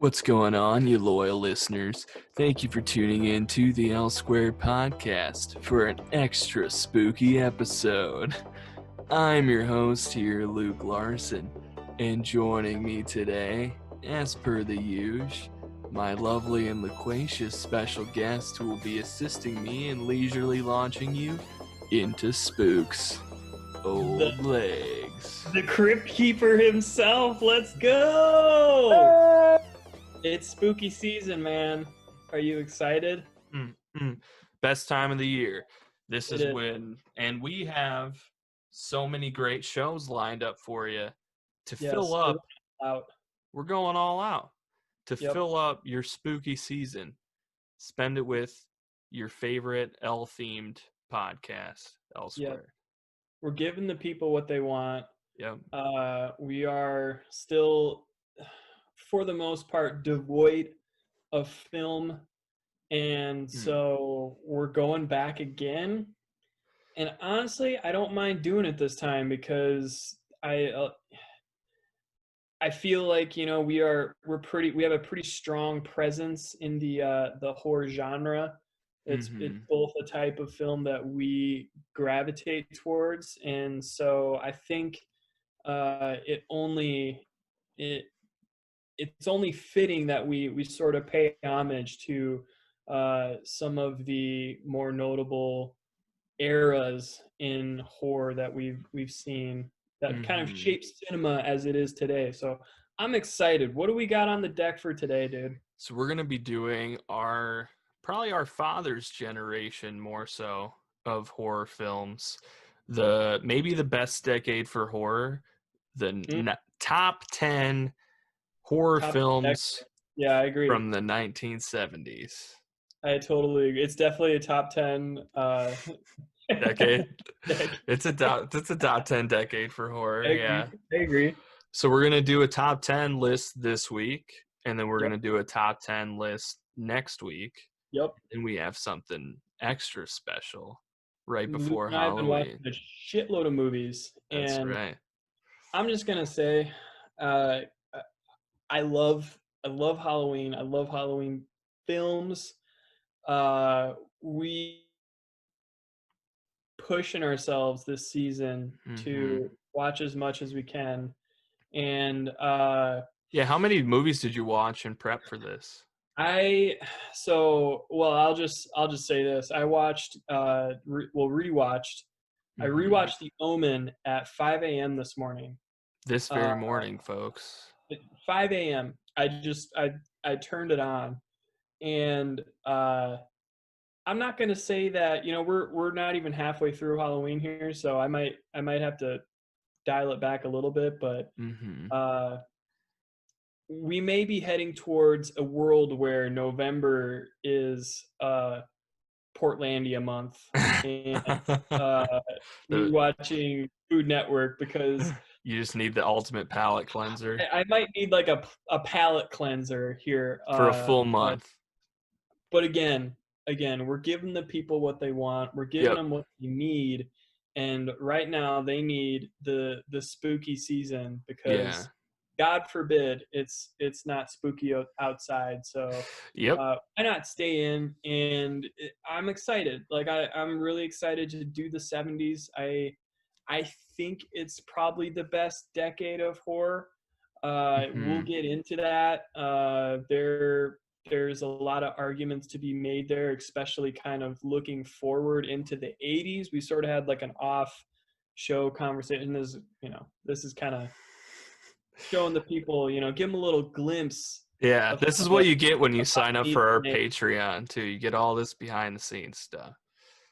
What's going on, you loyal listeners? Thank you for tuning in to the L-Squared podcast for an extra spooky episode. I'm your host here, Luke Larson, and joining me today, as per the usual, my lovely and loquacious special guest who will be assisting me in leisurely launching you into spooks. Old legs. The Crypt Keeper himself. Let's go! It's spooky season, man. Are you excited? Best time of the year. This It is is. when, and we have so many great shows lined up for you to Yes, fill up. out. We're going all out to Yep. fill up your spooky season. Spend it with your favorite L-themed podcast, L-Squared. We're giving the people what they want. Yep. We are still, for the most part, devoid of film. And so we're going back again. And honestly, I don't mind doing it this time because I feel like, you know, we have a pretty strong presence in the horror genre. It's both a type of film that we gravitate towards, and so I think it's only fitting that we sort of pay homage to some of the more notable eras in horror that we've seen that kind of shaped cinema as it is today. So I'm excited. What do we got on the deck for today, dude? So we're going to be doing probably our father's generation more so of horror films. Maybe the best decade for horror, top 10 horror films Yeah, I agree. from the 1970s. I totally agree. It's definitely a top 10 decade. It's a top 10 decade for horror. I agree. So we're going to do a top 10 list this week, and then we're going to do a top 10 list next week. Yep. And we have something extra special right before I've been Halloween. watching a shitload of movies. That's and right. I'm just going to say I love Halloween. I love Halloween films. We pushing ourselves this season to watch as much as we can. And how many movies did you watch in prep for this? I'll just say this. I watched rewatched. I rewatched The Omen at 5 a.m. this morning. This very morning, folks. 5 a.m. I turned it on, and I'm not gonna say that, you know, we're not even halfway through Halloween here, so I might have to dial it back a little bit, but we may be heading towards a world where November is Portlandia month, and me watching Food Network because you just need the ultimate palate cleanser. I might need like a palate cleanser here for a full month. But again, we're giving the people what they want. We're giving them what they need, and right now they need the spooky season because God forbid it's not spooky outside. So why not stay in? And I'm excited. Like I'm really excited to do the 70s. I think it's probably the best decade of horror. We'll get into that. There's a lot of arguments to be made there, especially kind of looking forward into the 80s. We sort of had like an off show conversation. This is kind of showing the people, you know, give them a little glimpse. Yeah, this is what you get when you sign up for our Patreon too. You get all this behind the scenes stuff.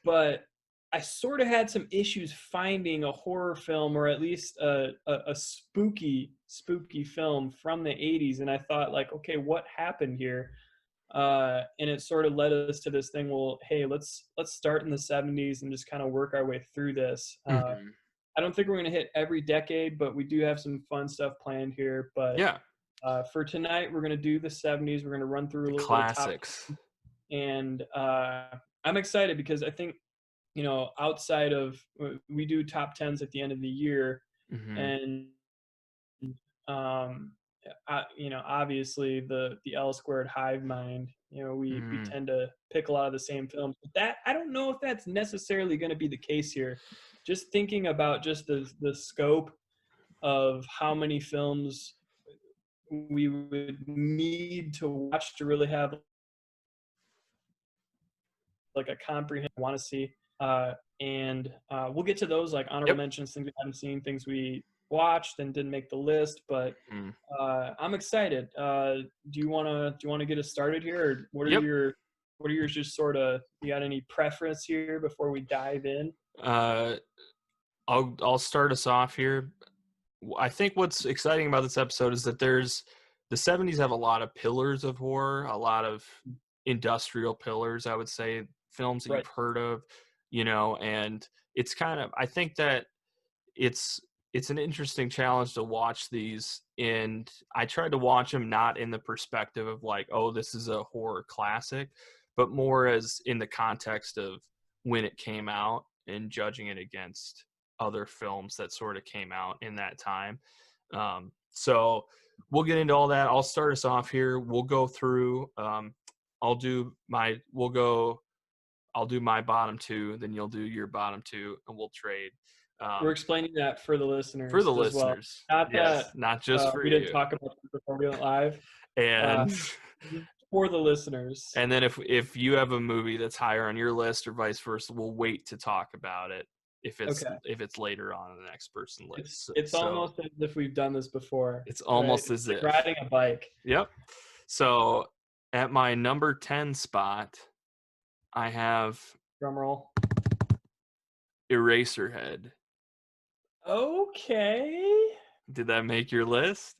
But I sort of had some issues finding a horror film, or at least a spooky film from the 80s, and I thought, like, okay, what happened here? And it sort of led us to this thing. Well, hey, let's start in the 70s and just kind of work our way through this. I don't think we're going to hit every decade, but we do have some fun stuff planned here. But for tonight, we're going to do the 70s. We're going to run through a little classics. And I'm excited because I think, you know, outside of, we do top 10s at the end of the year, and obviously the L-Squared hive mind, we tend to pick a lot of the same films. But that, I don't know if that's necessarily going to be the case here. Just thinking about just the scope of how many films we would need to watch to really have like a comprehensive want to see. And we'll get to those like honorable mentions, things we haven't seen, things we watched and didn't make the list. But I'm excited. Do you wanna get us started here, or what are your just sort of, you got any preference here before we dive in? I'll start us off here. I think what's exciting about this episode is that the 70s have a lot of pillars of horror, a lot of industrial pillars, I would say, films that you've heard of, and it's kind of, I think that it's an interesting challenge to watch these, and I tried to watch them not in the perspective of like, oh, this is a horror classic, but more as in the context of when it came out and judging it against other films that sort of came out in that time. So we'll get into all that. I'll start us off here. We'll go through, I'll do my bottom two, then you'll do your bottom two, and we'll trade. We're explaining that for the listeners. For the listeners. Well. Not yes, that not just for we you. didn't talk about this before we went live. And for the listeners. And then if you have a movie that's higher on your list or vice versa, we'll wait to talk about it if it's later on in the next person's list. It's almost as if we've done this before. It's almost as like if riding a bike. Yep. So at my number 10 spot, I have drumroll Eraserhead. Okay. Did that make your list?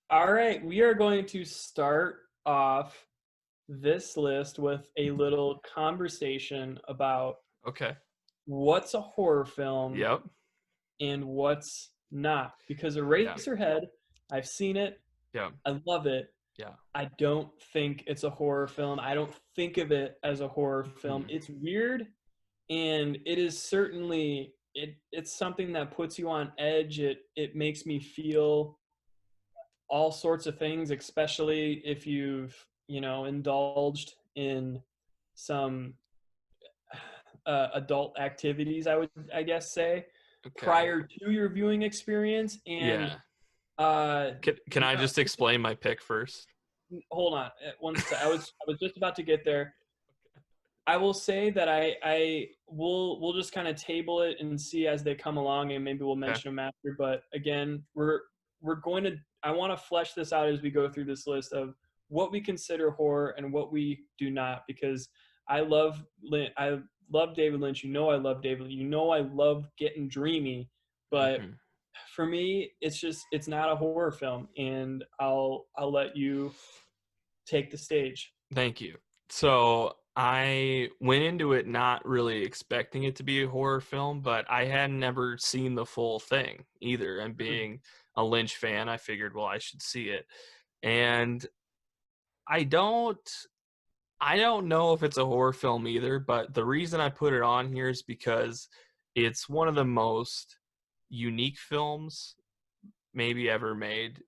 All right, we are going to start off this list with a little conversation about what's a horror film and what's not. Because Eraserhead, I've seen it. Yeah. I love it. Yeah. I don't think it's a horror film. I don't think of it as a horror film. It's weird, and it is certainly it's something that puts you on edge. It makes me feel all sorts of things, especially if you've indulged in some adult activities, I guess say prior to your viewing experience. And can I just explain my pick first? Hold on one second. I was just about to get there. I will say that we'll just kind of table it and see as they come along, and maybe we'll mention them after. But again, I want to flesh this out as we go through this list of what we consider horror and what we do not, because I love David Lynch. I love David. I love getting dreamy, but for me, it's not a horror film, and I'll let you take the stage. Thank you. So I went into it not really expecting it to be a horror film, but I had never seen the full thing either. And being a Lynch fan, I figured, well, I should see it. And I don't know if it's a horror film either, but the reason I put it on here is because it's one of the most unique films maybe ever made.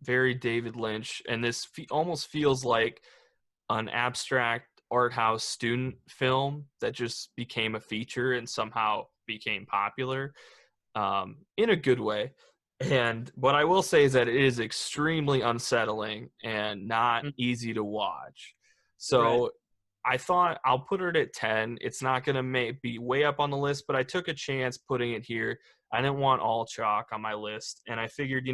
Very David Lynch, and this almost feels like an abstract art house student film that just became a feature and somehow became popular in a good way. And what I will say is that it is extremely unsettling and not easy to watch. So I thought I'll put it at 10. It's not going to be way up on the list, but I took a chance putting it here. I didn't want all chalk on my list. And I figured,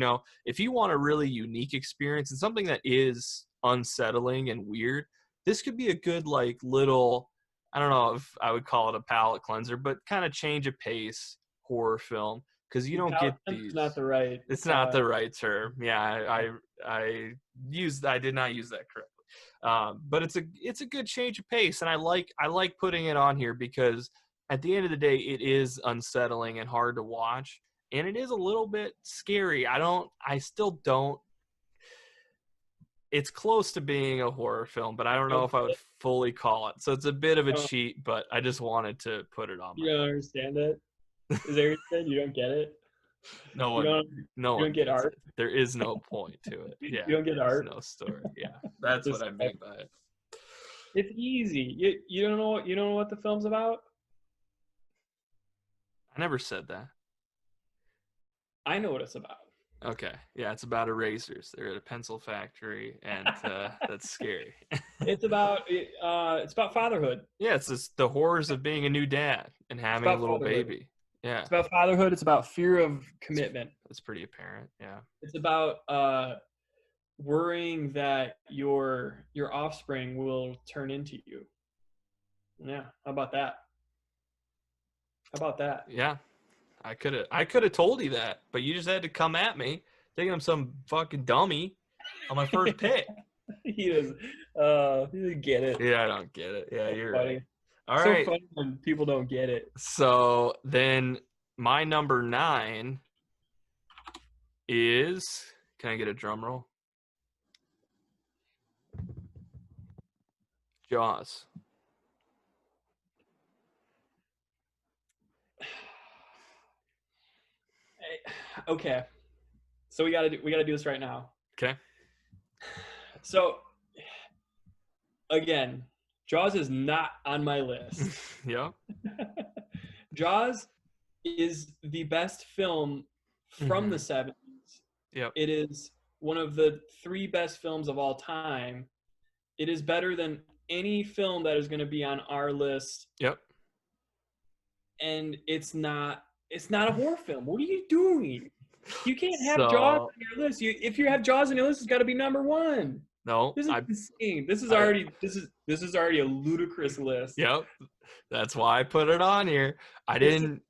if you want a really unique experience and something that is unsettling and weird, this could be a good, little, I don't know if I would call it a palate cleanser, but kind of change of pace horror film. Because you don't get these. It's not the right. It's not the right term. Yeah, I did not use that correctly. But it's a good change of pace, and I like putting it on here because at the end of the day, it is unsettling and hard to watch, and it is a little bit scary. I still don't. It's close to being a horror film, but I don't know if I would fully call it. So it's a bit of a cheat, but I just wanted to put it on. You don't understand it? Is there anything you don't get it? No You one, don't get gets art. it. There is no point to it. Yeah, You don't get there's art. no story. Yeah, that's what I mean by it. It's easy. You don't know what the film's about? I never said that. I know what it's about. Okay, yeah, it's about erasers. They're at a pencil factory, and that's scary. It's about fatherhood. Yeah, it's just the horrors of being a new dad and It's having a about little fatherhood. baby. Yeah, It's about fatherhood. It's about fear of commitment. it's pretty apparent. Yeah. It's about worrying that your offspring will turn into you. Yeah, how about that? How about that? Yeah, I could have told you that, but you just had to come at me thinking I'm some fucking dummy on my first pick. He doesn't. He doesn't get it. Yeah, I don't get it. Yeah, So you're funny. right. All So right. funny when people don't get it. So then my number 9 is, can I get a drum roll? Jaws. Okay, so we gotta do this right now. Okay. So again, Jaws is not on my list. Yeah. Jaws is the best film from the 70s. Yep. It is one of the 3 best films of all time. It is better than any film that is going to be on our list. Yep. And it's not a horror film. What are you doing? You can't have Jaws on your list. If you have Jaws on your list, it's got to be number 1. No, this is insane. This is already a ludicrous list. Yep, that's why I put it on here. I didn't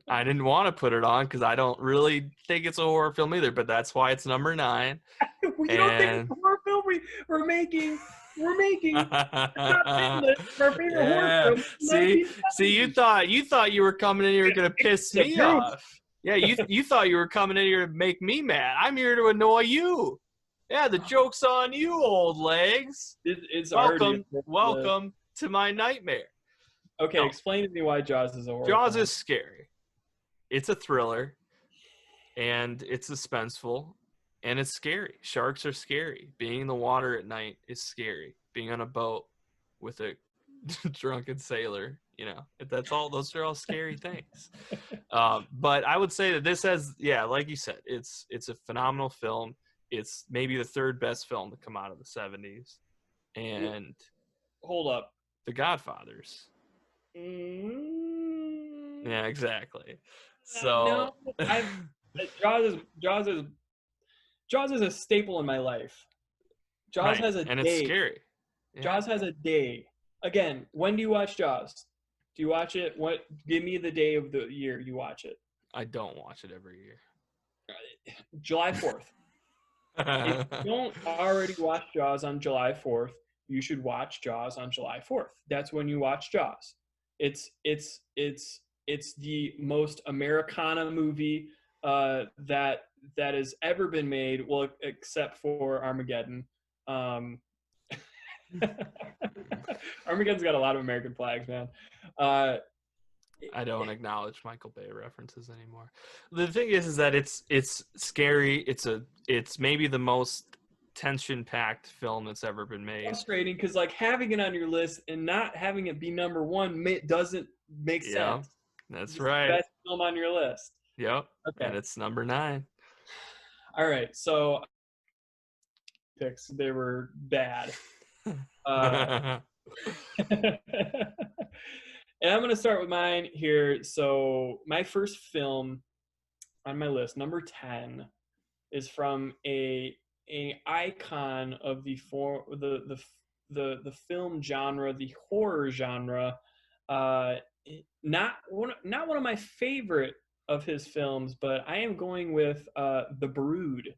want to put it on because I don't really think it's a horror film either. But that's why it's number 9. You don't think it's a horror film? We're making our favorite horror film. See, you thought you were coming in here gonna piss me off. Yeah, you thought you were coming in here to make me mad. I'm here to annoy you. Yeah, the joke's on you, old legs. It's welcome to my nightmare. Okay, explain to me why Jaws is a horror Jaws film. is scary. It's a thriller, and it's suspenseful, and it's scary. Sharks are scary. Being in the water at night is scary. Being on a boat with a drunken sailor, those are all scary things. But I would say that this has, like you said, it's a phenomenal film. It's maybe the 3rd best film to come out of the 70s. And hold up, The Godfathers. Mm-hmm. Yeah, exactly. So Jaws is a staple in my life. Jaws has a day. And it's scary. Yeah. Jaws has a day. Again, when do you watch Jaws? Do you watch it? Give me the day of the year you watch it. I don't watch it every year. July 4th. If you don't already watch Jaws on July 4th, you should watch Jaws on July 4th. That's when you watch Jaws. It's the most Americana movie that has ever been made. Well, except for Armageddon. Armageddon's got a lot of American flags, man. I don't acknowledge Michael Bay references anymore. The thing is that it's scary. It's maybe the most tension-packed film that's ever been made. Frustrating because having it on your list and not having it be number 1 doesn't make sense. That's right. The best film on your list. Yep. Okay. And it's number 9. All right. So picks, they were bad. And I'm going to start with mine here. So my first film on my list, number 10, is from a icon of the film genre, the horror genre. Not one of my favorite of his films, but I am going with The Brood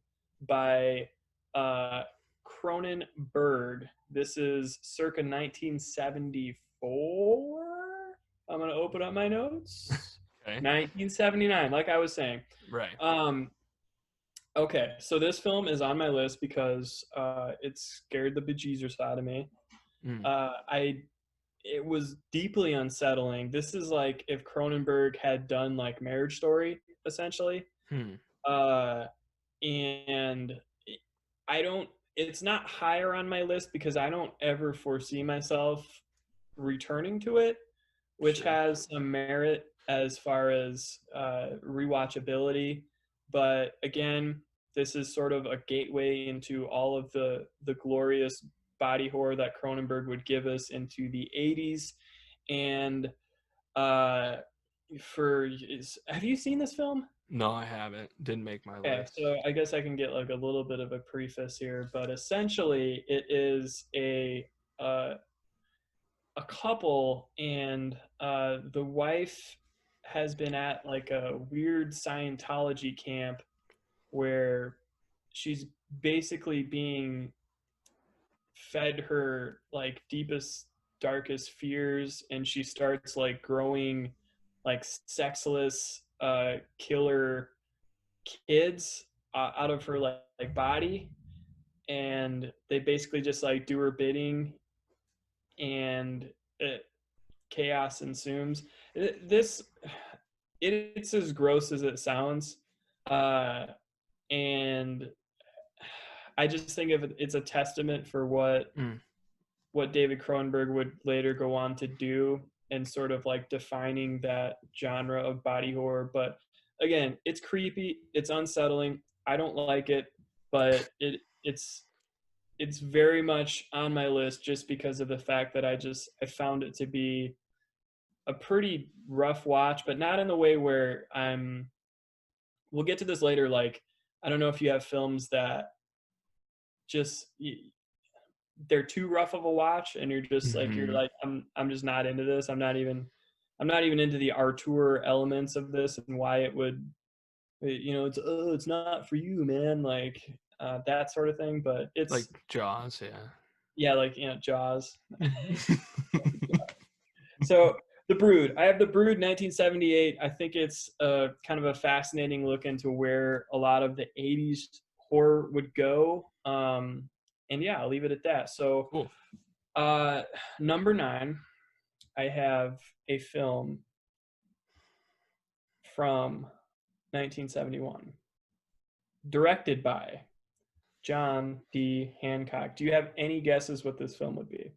by Cronenberg. This is circa 1974. I'm going to open up my notes. Okay. 1979, like I was saying. Right. Okay, so this film is on my list because it scared the bejesus out of me. It was deeply unsettling. This is like if Cronenberg had done like Marriage Story, essentially. Uh, and it's not higher on my list because I don't ever foresee myself returning to it, which has some merit as far as rewatchability. But again, this is sort of a gateway into all of the glorious body horror that Cronenberg would give us into the 80s. And have you seen this film? No, I haven't. Didn't make my Okay, list. so I guess I can get like a little bit of a preface here, but essentially it is uh, a couple, and the wife has been at like a weird Scientology camp where she's basically being fed her like deepest darkest fears, and she starts like growing like sexless killer kids out of her like body, and they basically just like do her bidding, and chaos ensues. This it's as gross as it sounds, uh, and I just think of it's a testament for what David Cronenberg would later go on to do, and sort of like defining that genre of body horror. But again, it's creepy, it's unsettling. I don't like it, but it's very much on my list just because of the fact that I found it to be a pretty rough watch, but not in the way where we'll get to this later. Like, I don't know if you have films that just they're too rough of a watch, and you're just like you're like I'm just not into this. I'm not even into the Artur elements of this and why it would, it's not for you, man. Like that sort of thing. But it's like Jaws, yeah, like Jaws. So The Brood. I have The Brood 1978. I think it's kind of a fascinating look into where a lot of the 80s horror would go. And yeah, I'll leave it at that. So cool. Number 9, I have a film from 1971, directed by John D. Hancock. Do you have any guesses what this film would be?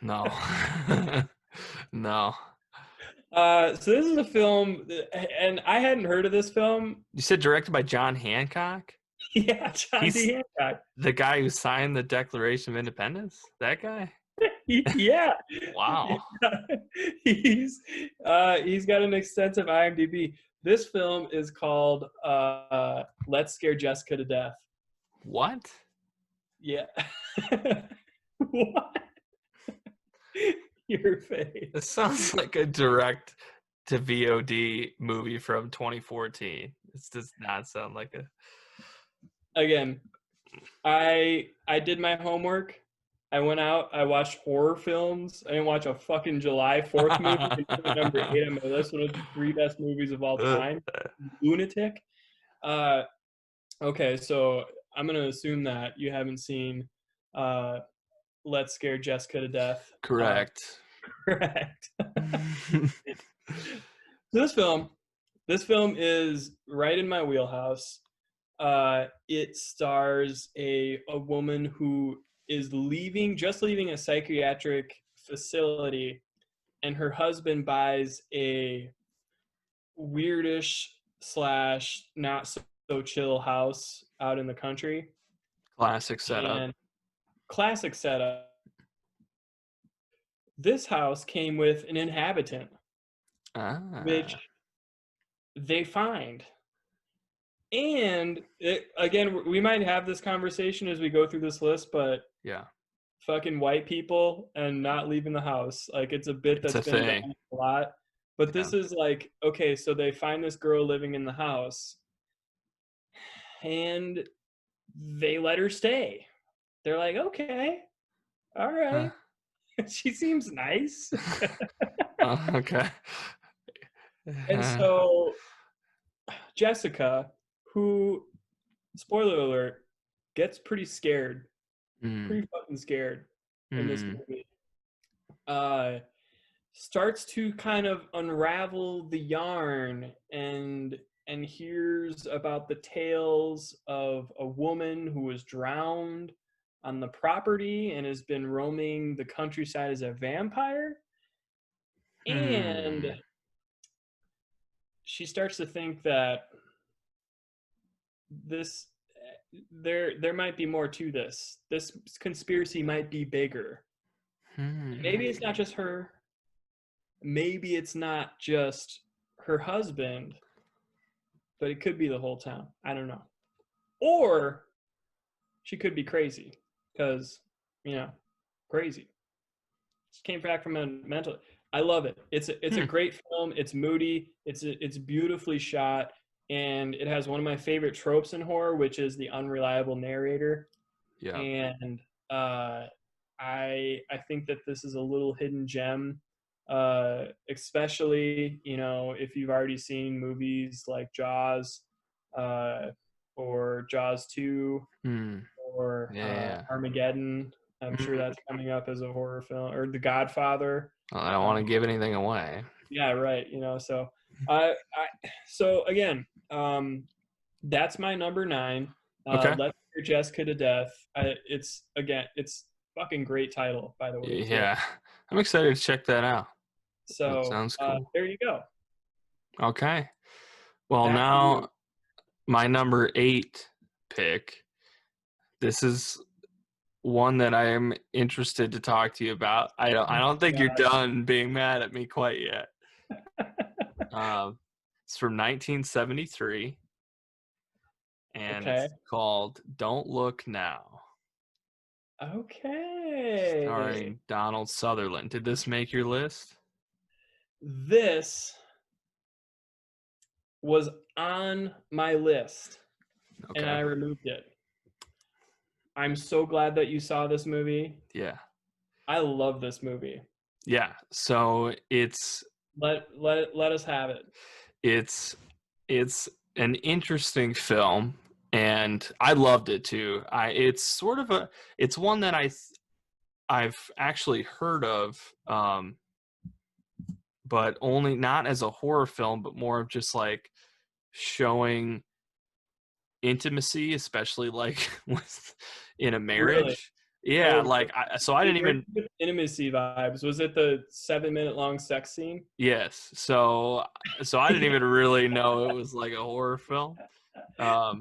No. No. So this is a film, and I hadn't heard of this film. You said directed by John Hancock? Yeah, John D. Hancock. The guy who signed the Declaration of Independence? That guy? Yeah. Wow. He's got an extensive IMDb. This film is called Let's Scare Jessica to Death. What? Yeah. What? Your face. This sounds like a direct to VOD movie from 2014. This does not sound like a. Again, I did my homework. I went out. I watched horror films. I didn't watch a fucking July 4th movie. Number 8 on my list, one of the 3 best movies of all time. Lunatic. Okay, so I'm gonna assume that you haven't seen Let's Scare Jessica to Death. Correct. Correct. This film is right in my wheelhouse. It stars a woman who is just leaving a psychiatric facility, and her husband buys a weirdish / not so chill house out in the country. Classic setup. And classic setup. This house came with an inhabitant, which they find. And again, we might have this conversation as we go through this list, but yeah, fucking white people and not leaving the house, like it's a bit that's been done a lot. But this is like, okay, so they find this girl living in the house, and they let her stay. They're like, okay, all right. She seems nice. Okay. And so Jessica, who, spoiler alert, gets pretty scared, pretty fucking scared in this movie. starts to kind of unravel the yarn and hears about the tales of a woman who was drowned on the property and has been roaming the countryside as a vampire. And she starts to think that this there might be more to this. This conspiracy might be bigger. Maybe it's not just her. Maybe it's not just her husband, but it could be the whole town. I don't know. Or she could be crazy because, crazy. She came back from a mental. I love it. It's a great film. It's moody. It's beautifully shot, and it has one of my favorite tropes in horror, which is the unreliable narrator. Yeah. And I think that this is a little hidden gem, especially if you've already seen movies like Jaws, or Jaws 2, or Armageddon. I'm sure that's coming up as a horror film, or The Godfather. Well, I don't want to give anything away. Yeah, right. So again, that's my number 9. Okay. Let's Hear Jessica to Death. It's fucking great title, by the way. Yeah, I'm excited to check that out. So that sounds cool. There you go. Okay. Well, now my number 8 pick. This is one that I am interested to talk to you about. I don't think you're done being mad at me quite yet. It's from 1973, and it's called Don't Look Now. Okay. Starring Donald Sutherland. Did this make your list? This was on my list, and I removed it. I'm so glad that you saw this movie. Yeah. I love this movie. Yeah. So it's let us have it. It's an interesting film, and I loved it too. It's one that I've actually heard of, but only not as a horror film, but more of just like showing intimacy, especially like in a marriage. Really? Yeah, I didn't even intimacy vibes. Was it the 7-minute long sex scene? Yes. So I didn't even really know it was like a horror film. But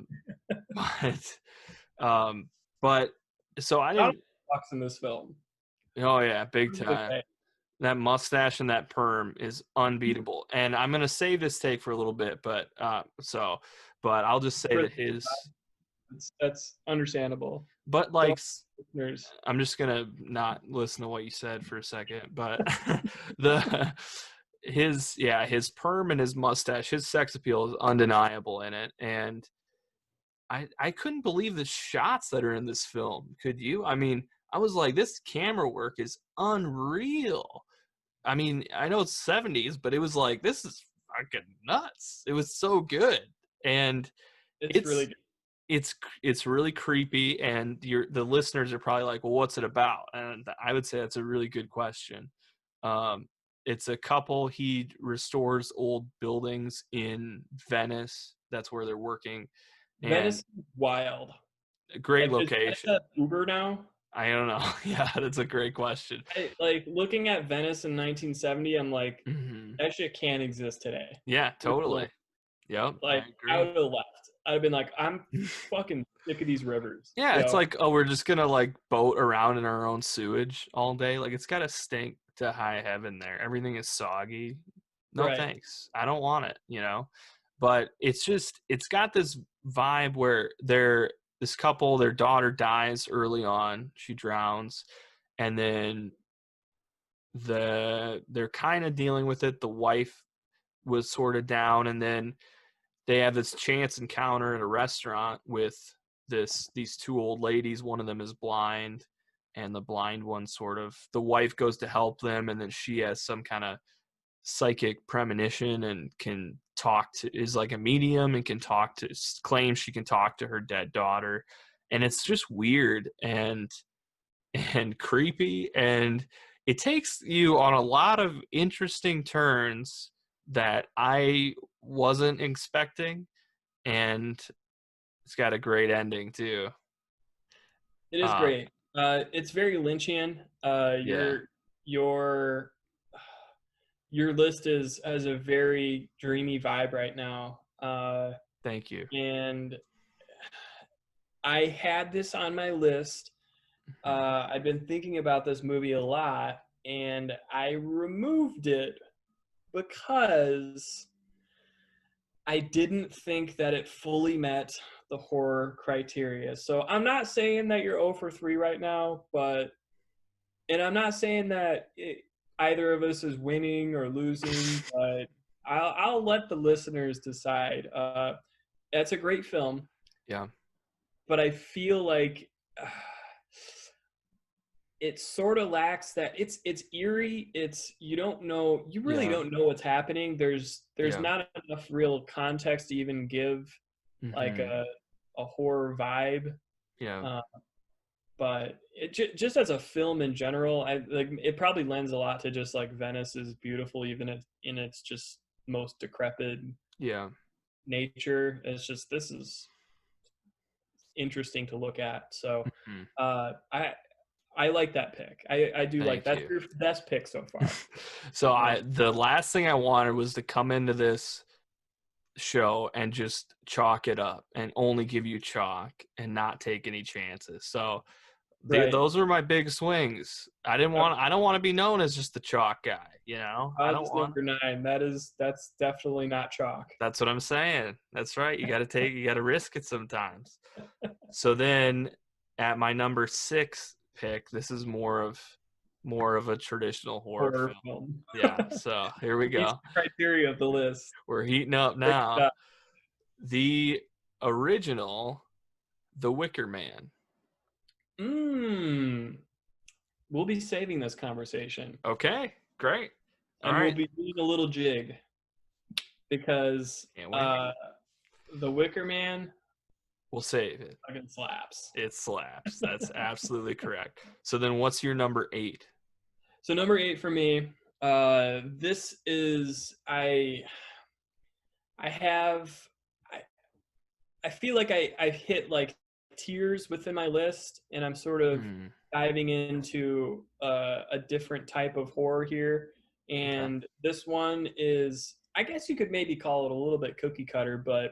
so I didn't talks in this film. Oh yeah, big time. Okay. That mustache and that perm is unbeatable. And I'm gonna save this take for a little bit, but I'll just say that that's understandable. But like, I'm just gonna not listen to what you said for a second. But his perm and his mustache, his sex appeal is undeniable in it. And I couldn't believe the shots that are in this film. Could you? I mean, I was like, this camera work is unreal. I mean, I know it's 70s, but it was like, this is fucking nuts. It was so good. And it's really good. It's really creepy, and the listeners are probably like, well, what's it about? And I would say that's a really good question. It's a couple. He restores old buildings in Venice. That's where they're working. Venice is wild. Great location. Is that Uber now? I don't know. Yeah, that's a great question. Looking at Venice in 1970, I'm like, that shit can't exist today. Yeah, totally. Yep. I would have left. I'd have been like, I'm fucking sick of these rivers. Yeah, it's like, oh, we're just gonna like boat around in our own sewage all day. Like, it's gotta stink to high heaven there. Everything is soggy. No thanks. I don't want it, But it's got this vibe where this couple, their daughter dies early on. She drowns, and then they're kind of dealing with it. The wife was sort of down, and then they have this chance encounter at a restaurant with these two old ladies. One of them is blind, and the blind one the wife goes to help them, and then she has some kind of psychic premonition and is like a medium and claims she can talk to her dead daughter. And it's just weird and creepy, and it takes you on a lot of interesting turns that I wasn't expecting, and it's got a great ending too. It is great. It's very Lynchian. Yeah, Your your list has a very dreamy vibe right now. thank you. And I had this on my list. I've been thinking about this movie a lot, and I removed it because I didn't think that it fully met the horror criteria. So I'm not saying that you're 0 for 3 right now, and I'm not saying that either of us is winning or losing, but I'll let the listeners decide. That's a great film, Yeah, but I feel like it sort of lacks that. It's eerie. It's you really yeah, don't know what's happening. There's yeah. not enough real context to even give like Hmm. a horror vibe. Yeah, Uh, but just as a film in general, I like it probably lends a lot to just like Venice is beautiful even in its just most decrepit yeah. nature. It's just this is interesting to look at. So Mhm. I like that pick. I do like Thank that's you. your best pick so far. So Uh, the last thing I wanted was to come into this show and just chalk it up and only give you chalk and not take any chances. So right. those were my big swings. I don't want to be known as just the chalk guy, you know? I Oz don't is want. number 9. That's definitely not chalk. That's what I'm saying. That's right. You got to risk it sometimes. So then at my number 6 pick, this is more of a traditional horror Horror film. film. Yeah. So here we Meets go. the criteria of the list. We're heating up Pick it now. up. The original The Wicker Man. Mmm. We'll be saving this conversation, Okay, great. All and we'll right. be doing a little jig because Can't wait. The Wicker Man We'll save it. fucking slaps. It slaps. That's absolutely correct. So then what's your number 8? So number 8 for me, this is I have I I feel like I've hit like tiers within my list, and I'm sort of Hmm. diving into a different type of horror here. Okay. And this one is, I guess you could maybe call it a little bit cookie cutter, but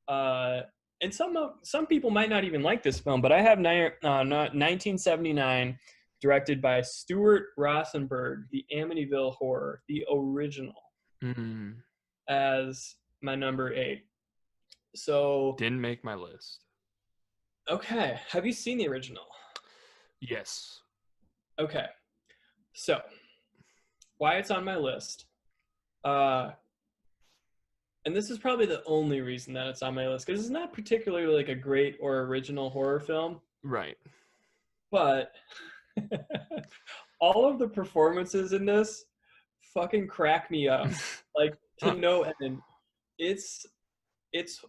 uh, and some people might not even like this film. But I have 1979, directed by Stuart Rosenberg, the Amityville Horror, the original, Hmm. as my number 8. So Didn't make my list. okay, have you seen the original? Yes. Okay, so why it's on my list, uh, and this is probably the only reason that it's on my list because it's not particularly like a great or original horror film, Right. but all of the performances in this fucking crack me up, like to no end. It's it's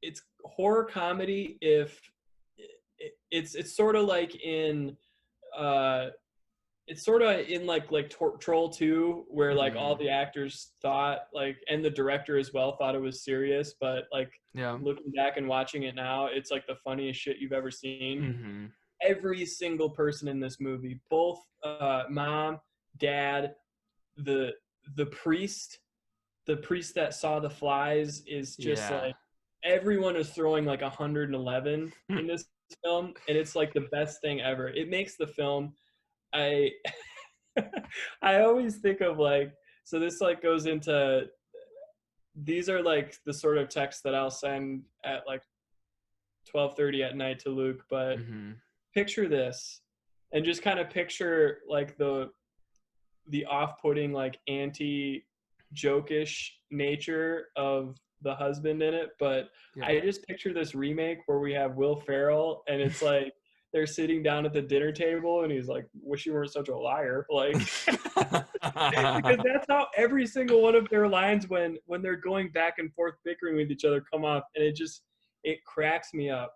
it's horror comedy. If it's sort of like in uh it's sort of in like Troll 2, where like all Hmm. the actors thought like, and the director as well thought it was serious, but like Yeah. looking back and watching it now, it's like the funniest shit you've ever seen. Hmm. Every single person in this movie, both mom, dad, the the priest, the priest that saw the flies, is just Yeah. like everyone is throwing like 111 in this film, and it's like the best thing ever. It makes the film. I I always think of like, so this like goes into, these are like the sort of texts that I'll send at like 12:30 at night to Luke, but Hmm. picture this, and just kind of picture like the off-putting like anti-jokish nature of the husband in it. But Yeah. I just picture this remake where we have Will Ferrell, and it's like they're sitting down at the dinner table and he's like, wish you weren't such a liar, like because that's how every single one of their lines, when they're going back and forth bickering with each other, come off, and it cracks me up.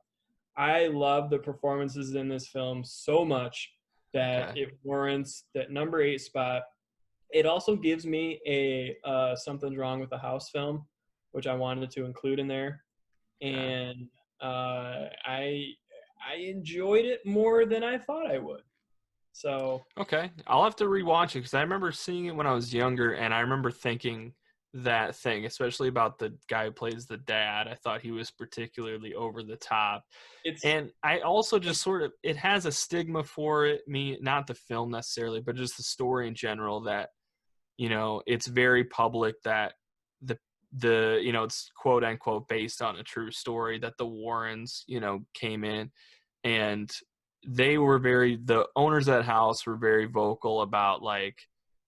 I love the performances in this film so much. that it warrants that number 8 spot. It also gives me a Something's Wrong with the House film, which I wanted to include in there, and I enjoyed it more than I thought I would. So okay, I'll have to rewatch it because I remember seeing it when I was younger, and I remember thinking that thing, especially about the guy who plays the dad. I thought he was particularly over the top. And I also just sort of, it has a stigma for it, not the film necessarily, but just the story in general, that, you know, it's very public that the you know, it's quote unquote based on a true story, that the Warrens, you know, came in and the owners of that house were very vocal about, like,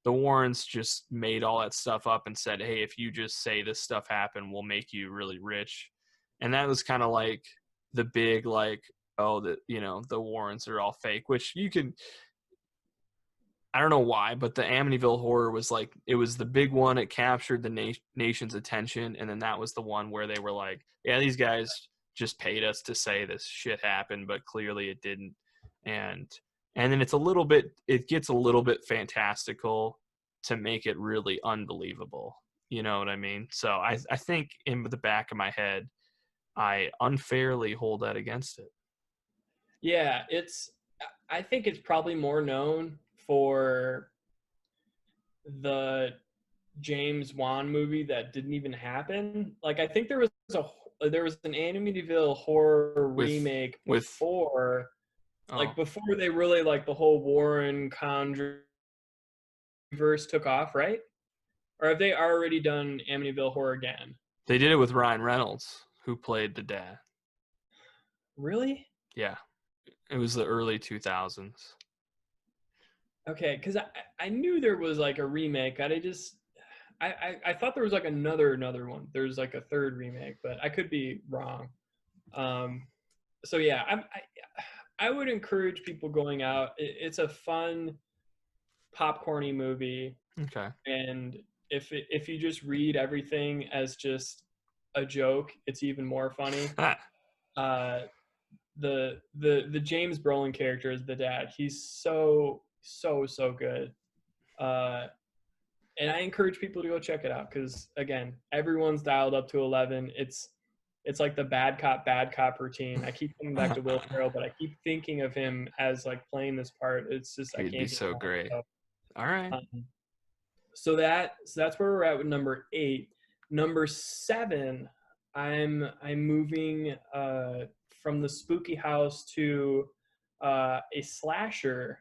the Warrens just made all that stuff up and said, hey, if you just say this stuff happened, we'll make you really rich. And that was kind of like the big, like, oh, that, you know, the Warrens are all fake, which you can, I don't know why, but the Amityville Horror was like, it was the big one. It captured the nation's attention. And then that was the one where they were like, yeah, these guys just paid us to say this shit happened, but clearly it didn't. And then it gets a little bit fantastical to make it really unbelievable. You know what I mean? So I think in the back of my head, I unfairly hold that against it. Yeah, I think it's probably more known for the James Wan movie that didn't even happen. Like, I think there was an Amityville Horror remake before, before they really, like, the whole Warren Conjuring verse took off, right? Or have they already done Amityville Horror again? They did it with Ryan Reynolds, who played the dad. Really? Yeah. It was the early 2000s. Okay, because I knew there was, like, a remake. I thought there was, like, another one. There's, like, a third remake, but I could be wrong. So yeah, I would encourage people going out. It's a fun, popcorny movie. Okay. And if you just read everything as just a joke, it's even more funny. The James Brolin character is the dad. He's so good. And I encourage people to go check it out because, again, everyone's dialed up to 11. It's like the bad cop routine. I keep coming back to Will Ferrell, but I keep thinking of him as, like, playing this part. It's just, I can't. It'd be so great. All right. So that's where we're at with number 8. Number 7, I'm moving from the spooky house to a slasher,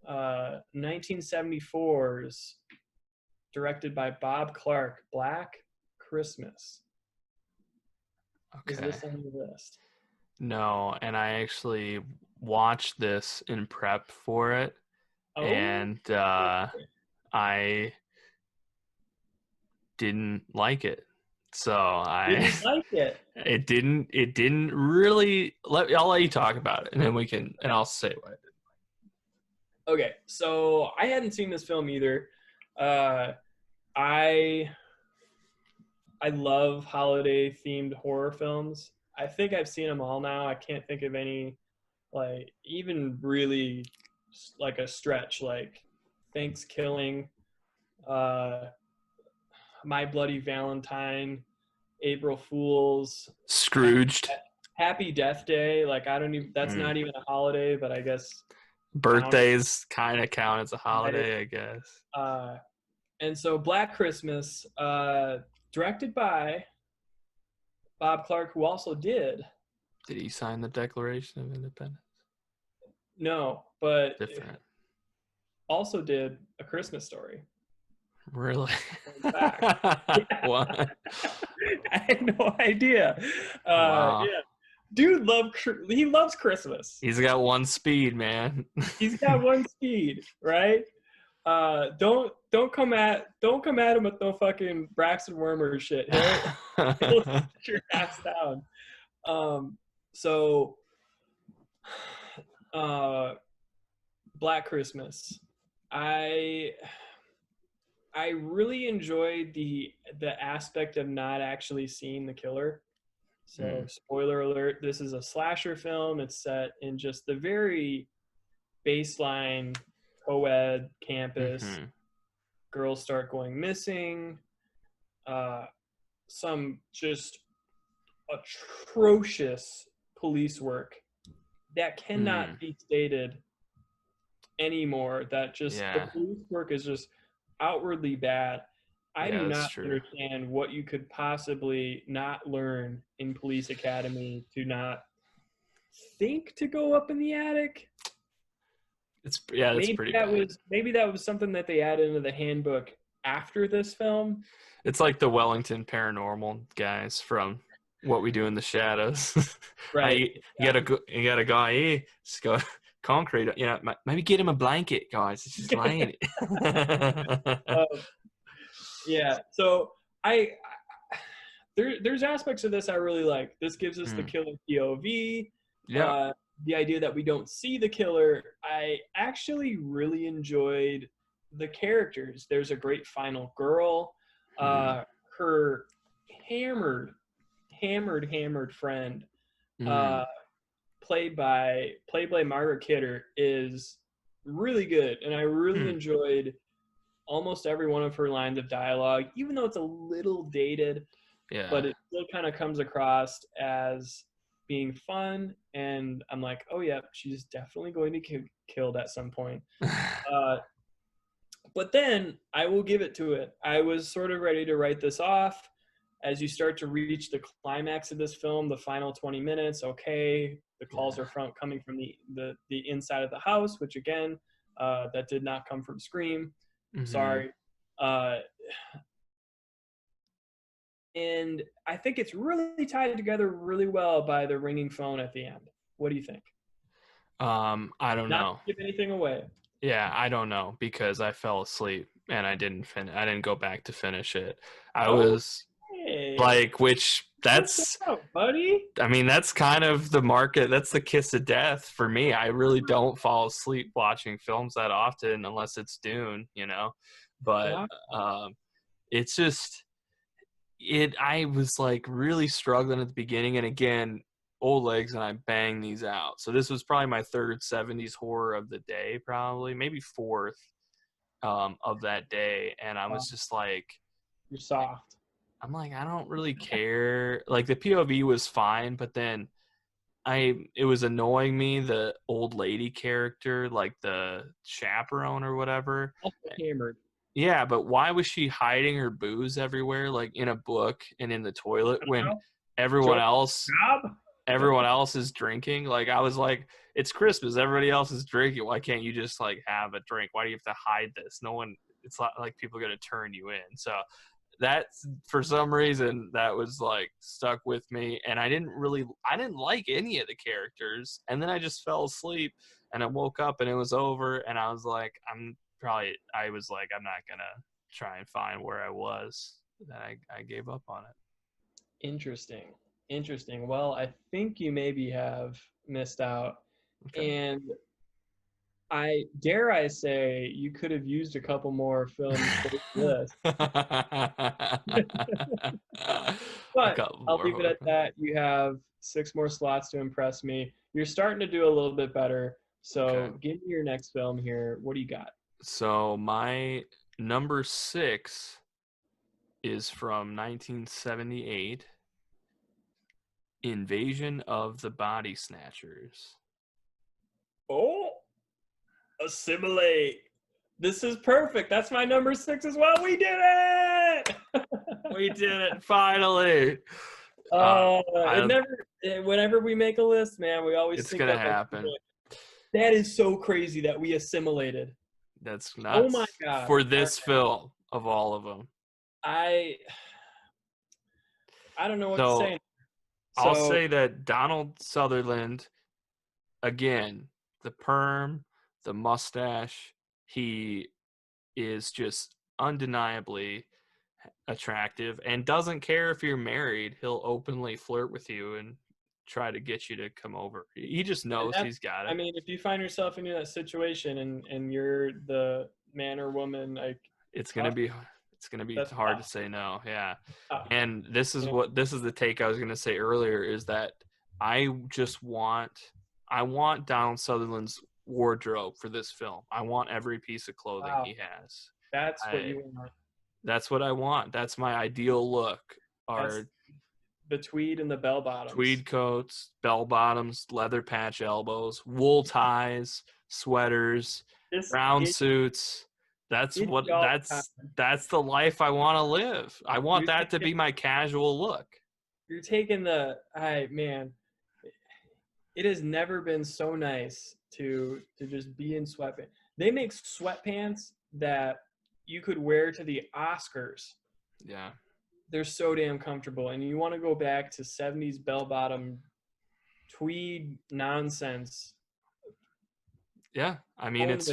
1974's, directed by Bob Clark, Black Christmas. Okay. Is this on your list? No, and I actually watched this in prep for it, and I didn't like it. So didn't like it. It didn't really. I'll let you talk about it, and then and I'll say what I did. Okay, so I hadn't seen this film either. I love holiday themed horror films. I think I've seen them all now. I can't think of any, like, even really, like, a stretch, like Thanksgiving, My Bloody Valentine, April Fools, Scrooged, Happy Death Day. Like, I don't even. That's not even a holiday, but I guess birthdays kind of count as a holiday, I guess. And so Black Christmas, directed by Bob Clark, who also did. Did he sign the Declaration of Independence? No, but different. Also did A Christmas Story. Really? What? I had no idea. Wow. Yeah. Dude he loves Christmas. He's got one speed, man. He's got one speed, right? Don't come at him with no fucking Braxton Wormer shit. He'll sit your ass down. So Black Christmas. I really enjoyed the aspect of not actually seeing the killer. So spoiler alert, this is a slasher film. It's set in just the very baseline co-ed campus. Mm-hmm. Girls start going missing. Some just atrocious police work that cannot be stated anymore. That just the police work is just outwardly bad. I do not understand what you could possibly not learn in police academy to not think to go up in the attic. That's maybe pretty that bad. Maybe that was something that they added into the handbook after this film. It's like the Wellington Paranormal guys from What We Do in the Shadows. Right. You gotta go, hey, just go concrete. You know, maybe get him a blanket, guys. It's just laying it. Yeah. So there's aspects of this I really like. This gives us the killer POV. Yeah. The idea that we don't see the killer. I actually really enjoyed the characters. There's a great final girl. Her hammered friend, played by Margaret Kidder, is really good, and I really enjoyed almost every one of her lines of dialogue, even though it's a little dated. But it still kind of comes across as being fun, and I'm like, oh yeah, she's definitely going to get killed at some point. But then I will give it to it. I was sort of ready to write this off. As you start to reach the climax of this film, the final 20 minutes, okay, the calls are coming from the inside of the house, which again, that did not come from Scream. Sorry. And I think it's really tied together really well by the ringing phone at the end. What do you think? I don't know. Not to give anything away. Yeah, I don't know, because I fell asleep and I didn't go back to finish it. I was like, which that's buddy. I mean, that's kind of the market. That's the kiss of death for me. I really don't fall asleep watching films that often unless it's Dune, you know. But it's just I was like really struggling at the beginning, and again, old legs, and I banged these out. So this was probably my third 70s horror of the day, probably maybe fourth of that day, and I was just like, you're soft. I'm like, I don't really care. Like, the POV was fine, but then it was annoying me, the old lady character, like the chaperone or whatever. Also hammered. Yeah, but why was she hiding her booze everywhere, like in a book and in the toilet, when everyone else is drinking? Like, I was like, it's Christmas, everybody else is drinking. Why can't you just like have a drink? Why do you have to hide this? No one. It's not like people are gonna turn you in. So that's, for some reason, that was like stuck with me, and I didn't like any of the characters, and then I just fell asleep, and I woke up and it was over, and I was like, I'm not gonna try and find where I was. Then I gave up on it. Interesting. Well, I think you maybe have missed out. Okay. And I say you could have used a couple more films for this. But I'll leave it at that. You have 6 more slots to impress me. You're starting to do a little bit better. So give me your next film here. What do you got? So my number 6 is from 1978, Invasion of the Body Snatchers. Oh, assimilate. This is perfect. That's my number 6 as well. We did it! We did it, finally. Whenever we make a list, man, we always it's gonna happen. That is so crazy that we assimilated. That's nuts. Oh my god! For this film of all of them, I don't know what to say. I'll say that Donald Sutherland, again, the perm, the mustache, he is just undeniably attractive and doesn't care if you're married. He'll openly flirt with you and try to get you to come over. He just knows he's got it. I mean, if you find yourself in that situation and you're the man or woman, like, it's gonna be hard to say no. Yeah. And this is the take I was gonna say earlier, is that I want Donald Sutherland's wardrobe for this film. I want every piece of clothing Wow. he has. That's what you want. That's what I want. That's my ideal look. That's the tweed and the bell bottoms. Tweed coats, bell bottoms, leather patch elbows, wool ties, sweaters, brown suits. That's the life I want to live. I want that to be my casual look. You're taking man. It has never been so nice to just be in sweatpants. They make sweatpants that you could wear to the Oscars. Yeah. They're so damn comfortable. And you want to go back to 70's bell-bottom tweed nonsense. Yeah. I mean, it's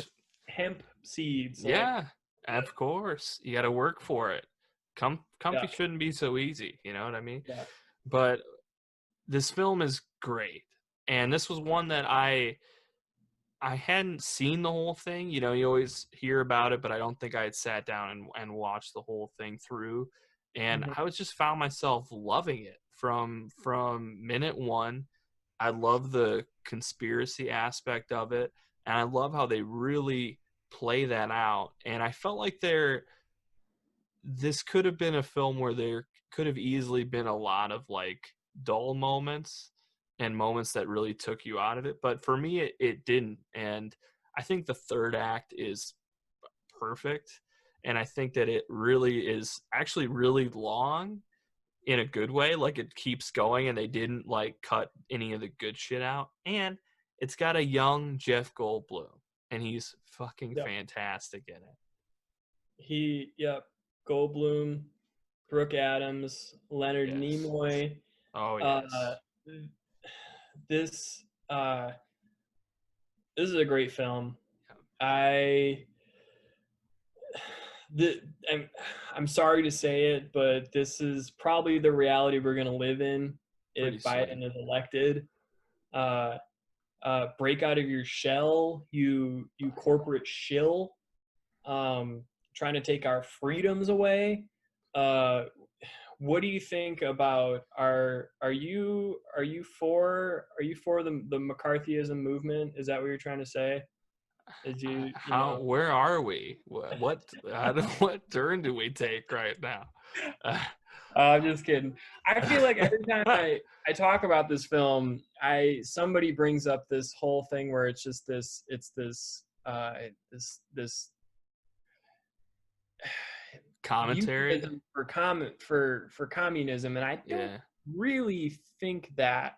hemp seeds. Yeah, of course. You got to work for it. Comfy shouldn't be so easy. You know what I mean? Yeah. But this film is great. And this was one that I hadn't seen the whole thing. You know, you always hear about it, but I don't think I had sat down and watched the whole thing through. And I just found myself loving it from minute one. I love the conspiracy aspect of it, and I love how they really play that out. And I felt like this could have been a film where there could have easily been a lot of like dull moments and moments that really took you out of it. But for me, it didn't. And I think the third act is perfect. And I think that it really is actually really long in a good way. Like, it keeps going and they didn't like cut any of the good shit out. And it's got a young Jeff Goldblum, and he's fucking fantastic in it. Goldblum, Brooke Adams, Leonard Nimoy. Oh, yes. This is a great film. I'm sorry to say it, but this is probably the reality we're going to live in if Biden is elected. Break out of your shell, you corporate shill, trying to take our freedoms away. What do you think about are you for the McCarthyism movement? Is that what you're trying to say? Where are we? What turn do we take right now? I'm just kidding. I feel like every time I talk about this film, somebody brings up this whole thing where it's just this commentary for communism, and I don't really think that.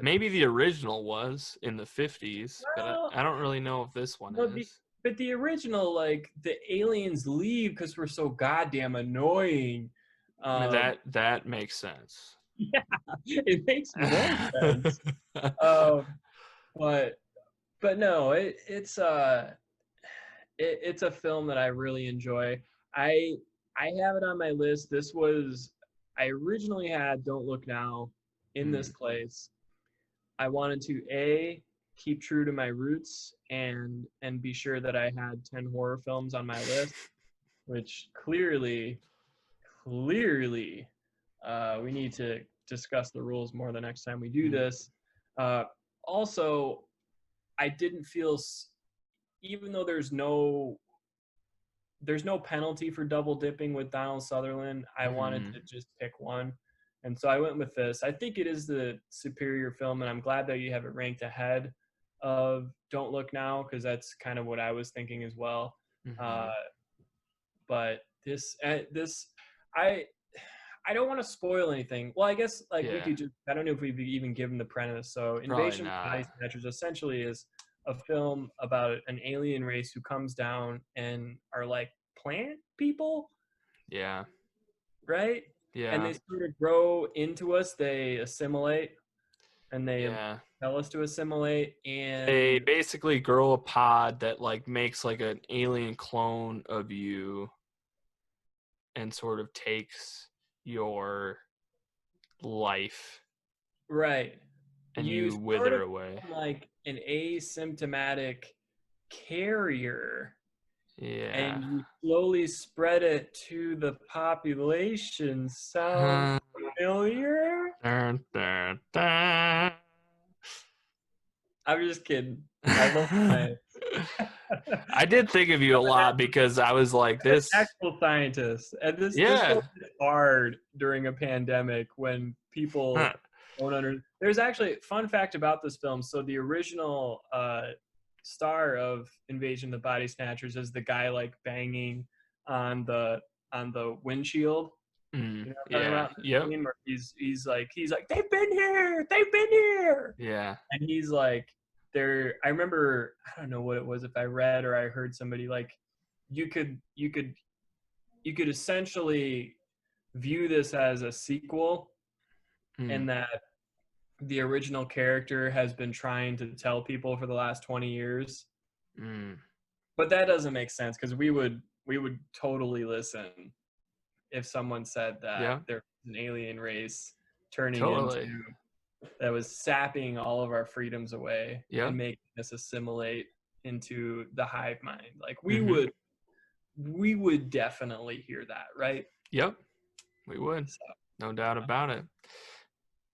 Maybe the original was in the 50s, but I don't really know if this one is. But the original, like, the aliens leave because we're so goddamn annoying. That makes sense. Yeah, it makes more sense. But no, it's a film that I really enjoy. I have it on my list. I originally had Don't Look Now in this place. I wanted to keep true to my roots and be sure that I had 10 horror films on my list, which clearly we need to discuss the rules more the next time we do this. Also, I didn't feel, even though there's no penalty for double dipping with Donald Sutherland, I wanted to just pick one. And so I went with this. I think it is the superior film, and I'm glad that you have it ranked ahead of Don't Look Now, because that's kind of what I was thinking as well. But this, I don't want to spoil anything. Well, I guess we could just, I don't know if we've even given the premise. So Invasion of the Body Snatchers essentially is a film about an alien race who comes down and are like plant people. Yeah. Right? Yeah. And they sort of grow into us. They assimilate, and they tell us to assimilate. And they basically grow a pod that like makes like an alien clone of you, and sort of takes your life. Right. And you wither away. Like an asymptomatic carrier. Yeah. And you slowly spread it to the population. Sound familiar? Dun, dun, dun. I'm just kidding. I love science. I did think of you a lot because I was like this actual scientist, and this film is hard during a pandemic when people don't under. There's actually fun fact about this film. So the original star of Invasion of the Body Snatchers is the guy like banging on the windshield. You know what I'm talking about? Yep. Where he's like they've been here. Yeah. And he's like I remember, I don't know what it was, if I read or I heard somebody like you could essentially view this as a sequel, and that the original character has been trying to tell people for the last 20 years. But that doesn't make sense, because we would totally listen if someone said that there's an alien race turning into that was sapping all of our freedoms away and making us assimilate into the hive mind. Like we would definitely hear that, right? Yep, we would. No doubt about it.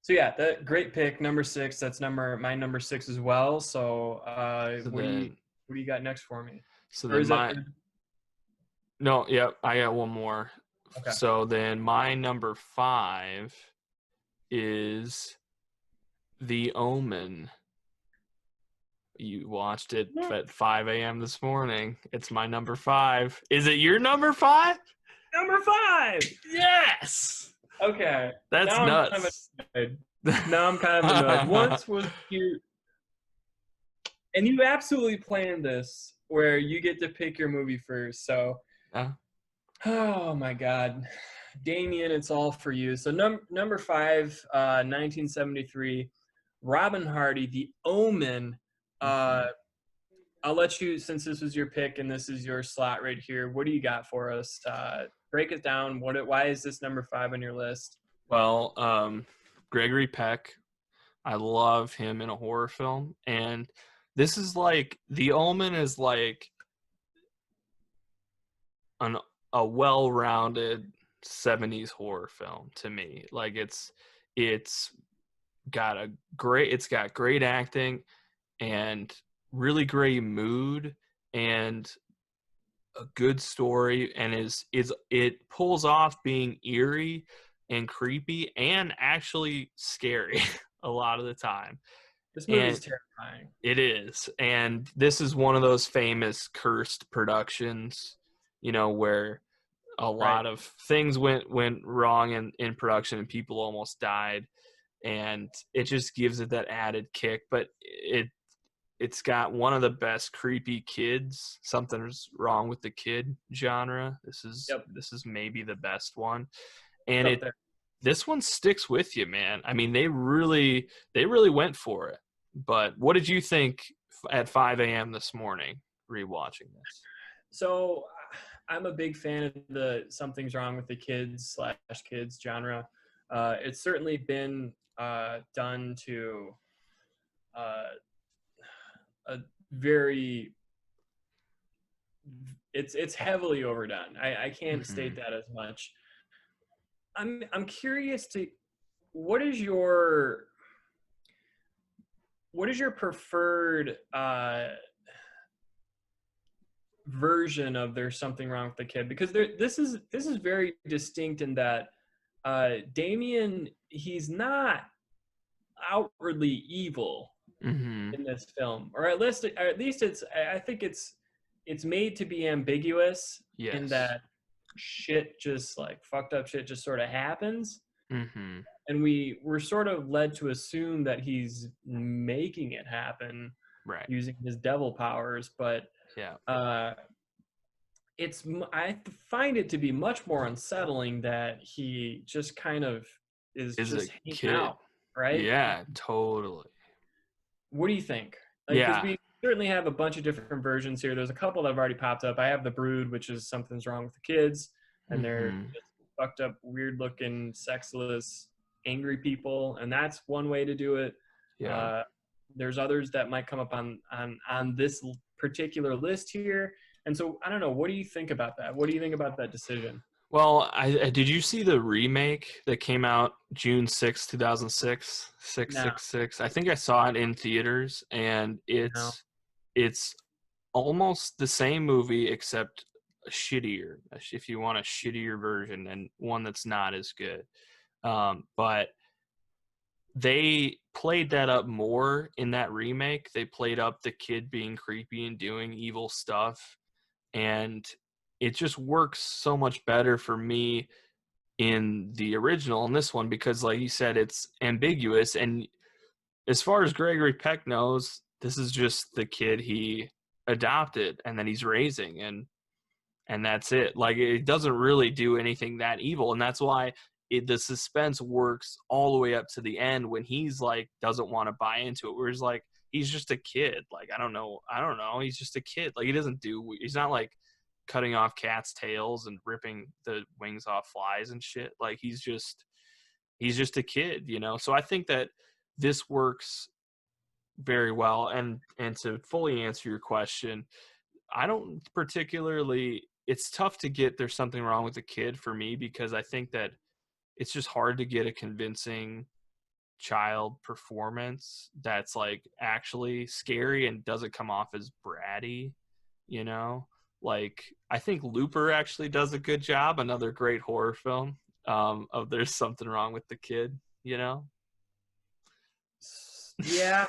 So yeah, that great pick, number 6. That's my number 6 as well. So, what do you got next for me? So then I got one more. Okay. So then my number 5 is The Omen. You watched it at 5 a.m. this morning. It's my number 5. Is it your number 5? Number 5! Yes! Okay. That's nuts. Now I'm kind of annoyed. Once was cute. And you absolutely planned this where you get to pick your movie first. So, oh my God. Damien, it's all for you. So number 5, 1973, Robin Hardy, The Omen. I'll let you, since this was your pick and this is your slot right here, what do you got for us? Break it down. Why is this number 5 on your list? Well, Gregory Peck, I love him in a horror film, and this is like, The Omen is like a well-rounded 70's horror film to me. Like it's got great acting and really great mood and a good story, and it pulls off being eerie and creepy and actually scary a lot of the time. This movie is terrifying. It is. And this is one of those famous cursed productions, where a lot of things went wrong in production and people almost died. And it just gives it that added kick. But it's got one of the best creepy kids. Something's wrong with the kid genre. This is maybe the best one. And this one sticks with you, man. I mean, they really went for it. But what did you think at 5 a.m. this morning, rewatching this? So I'm a big fan of the Something's Wrong with the Kids / kids genre. It's certainly been done to a very it's heavily overdone. I can't state that as much. I'm curious to what is your preferred version of There's Something Wrong with the Kid? Because this is very distinct in that Damien, he's not outwardly evil in this film, or at least it's I think it's made to be ambiguous in that shit just like fucked up shit just sort of happens. And we're sort of led to assume that he's making it happen using his devil powers, but I find it to be much more unsettling that he just kind of is just a kid out, right? Yeah, totally. What do you think? Because we certainly have a bunch of different versions here. There's a couple that have already popped up. I have The Brood, which is Something's Wrong with the Kids, and they're just fucked up, weird looking, sexless, angry people, and that's one way to do it. There's others that might come up on this particular list here, and so I don't know. What do you think about that? What do you think about that decision? Well, did you see the remake that came out June 6, 2006? 666. I think I saw it in theaters, and it's almost the same movie except shittier, if you want a shittier version and one that's not as good. But they played that up more in that remake. They played up the kid being creepy and doing evil stuff, and it just works so much better for me in the original and this one, because like you said, it's ambiguous, and as far as Gregory Peck knows, this is just the kid he adopted and that he's raising, and that's it. Like, it doesn't really do anything that evil, and that's why the suspense works all the way up to the end when he's like doesn't want to buy into it, where he's like, he's just a kid. Like, I don't know, he's just a kid. Like, he's not like cutting off cats' tails and ripping the wings off flies and shit. Like, he's just a kid, you know. So I think that this works very well. And to fully answer your question, I don't particularly, it's tough to get there's something wrong with the kid for me, because I think that it's just hard to get a convincing child performance that's like actually scary and doesn't come off as bratty, you know. Like, I think Looper actually does a good job, another great horror film, of there's something wrong with the kid, you know. Yeah.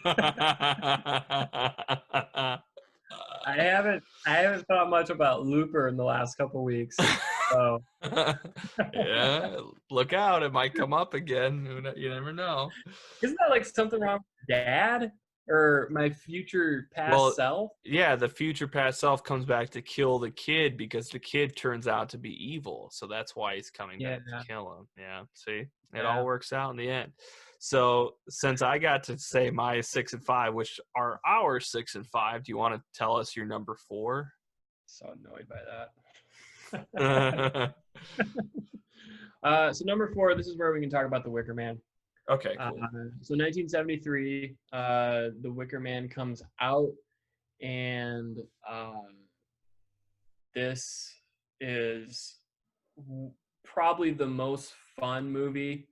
I haven't thought much about Looper in the last couple weeks. So yeah, look out, it might come up again. You never know. Isn't that like something wrong with Dad or my future past self? Yeah, the future past self comes back to kill the kid because the kid turns out to be evil. So that's why he's coming back to kill him. Yeah, see? It all works out in the end. So since I got to say my 6 and 5, which are our 6 and 5, do you want to tell us your number 4? So annoyed by that. So number 4, this is where we can talk about The Wicker Man. Okay, cool. So 1973, The Wicker Man comes out, and this is probably the most fun movie,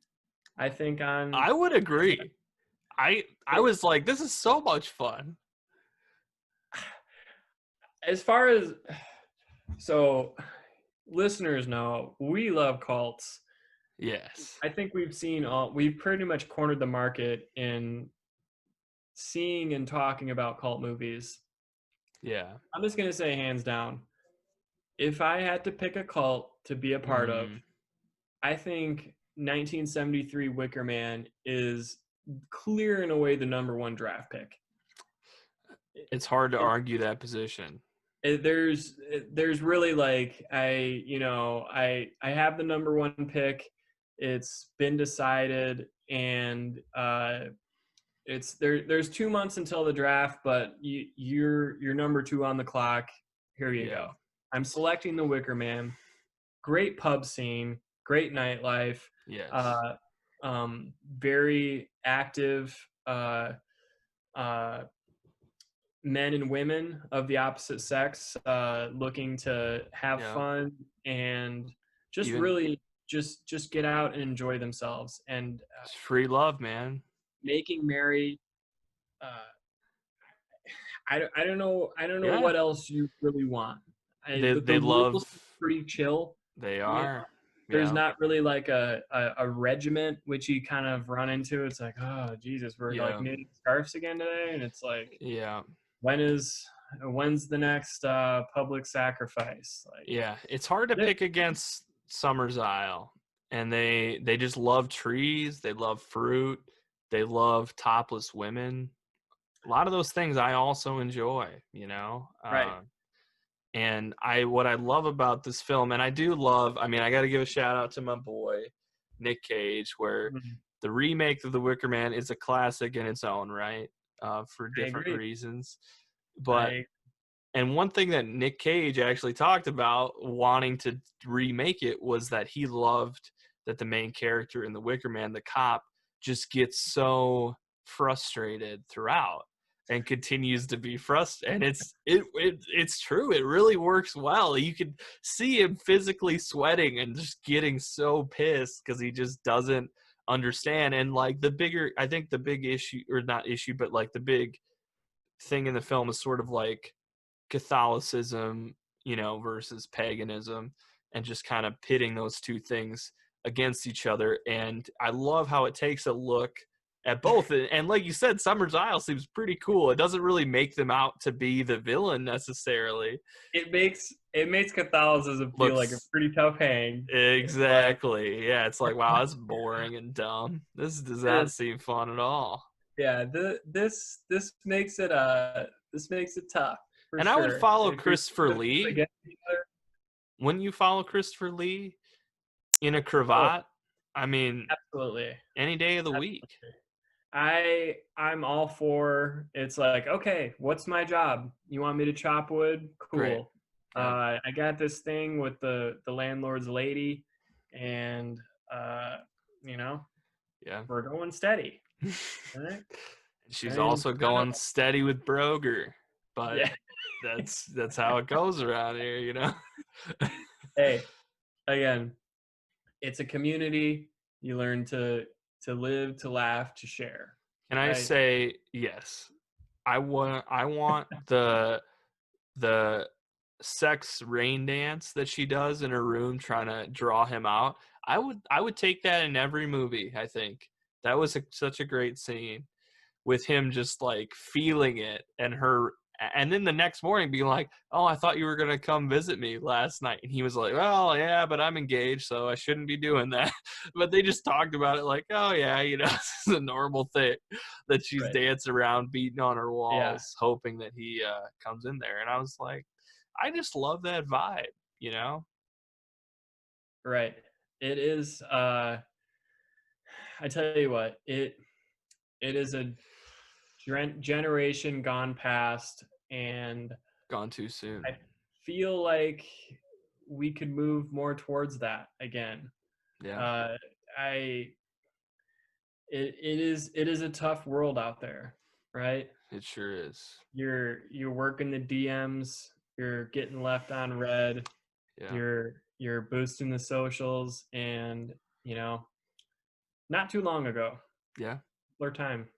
I think, on... I would agree. I was like, this is so much fun. As far as... So, listeners know, we love cults. Yes. I think we've pretty much cornered the market in seeing and talking about cult movies. Yeah. I'm just going to say hands down, if I had to pick a cult to be a part of, I think 1973 Wicker Man is clear and away the number 1 draft pick. It's hard to argue that position. There's really like, I have the number 1 pick. It's been decided, and there's 2 months until the draft, but you're number 2 on the clock. Here you go. I'm selecting The Wicker Man. Great pub scene, great nightlife. Yes. Very active men and women of the opposite sex looking to have fun and just really just get out and enjoy themselves, and it's free love, man. Making merry. I don't know what else you really want. They love pretty chill. They are. There's not really like a regiment, which you kind of run into. It's like, oh Jesus, we're like knitting scarves again today, and it's like, when's the next public sacrifice? Like, it's hard to pick against Summer's Isle, and they just love trees, they love fruit, they love topless women. A lot of those things I also enjoy, you know. Right. And what I love about this film, and I got to give a shout out to my boy Nick Cage, where the remake of The Wicker Man is a classic in its own right, for different reasons. But and one thing that Nick Cage actually talked about wanting to remake it was that he loved that the main character in The Wicker Man, the cop, just gets so frustrated throughout and continues to be frustrated. And it's true. It really works well. You can see him physically sweating and just getting so pissed because he just doesn't understand. And like the big issue, or not issue, but like the big thing in the film is sort of like Catholicism, versus paganism, and just kind of pitting those two things against each other. And I love how it takes a look at both. And like you said, Summer's Isle seems pretty cool. It doesn't really make them out to be the villain necessarily. It makes Catholicism feel like a pretty tough hang. Exactly. Yeah, it's like, wow, that's boring and dumb. This does not seem fun at all. Yeah, this makes it tough. For and sure. I would follow Christopher Lee. Wouldn't you follow Christopher Lee in a cravat? I mean, absolutely. Any day of the week. I'm all for. It's like, okay, what's my job? You want me to chop wood? Cool. I got this thing with the landlord's lady, and we're going steady. Right? She's also going steady with Broger, but that's how it goes around here, Hey, again, it's a community. You learn to live, to laugh, to share. Can I say yes? I want the sex rain dance that she does in her room trying to draw him out. I would take that in every movie. I think that was such a great scene with him just like feeling it, and then the next morning being like, oh, I thought you were going to come visit me last night. And he was like, well, yeah, but I'm engaged, so I shouldn't be doing that. But they just talked about it like, oh, yeah, this is a normal thing that she's dancing around, beating on her walls, hoping that he comes in there. And I was like, I just love that vibe, Right. It is, I tell you what, it is a generation gone past and gone too soon. I feel like we could move more towards that again. Yeah. It is a tough world out there, right? It sure is. You're working the DMs, you're getting left on red, you're boosting the socials, and not too long ago. Yeah. Simpler time.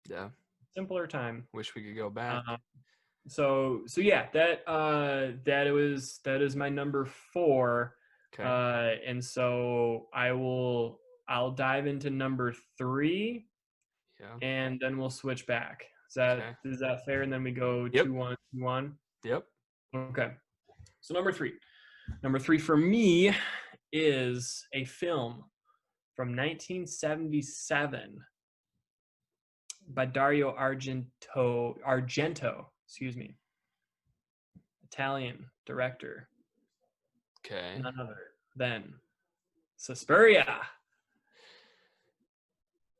Yeah. Simpler time. Wish we could go back. So yeah, that is my number 4. Okay. And so I'll dive into number 3. Yeah. And then we'll switch back. Is that fair? And then we go 2-1-1. Yep. Okay. So number 3. Number 3 for me is a film from 1977 by Dario Argento, excuse me. Italian director. Okay. None other than Suspiria.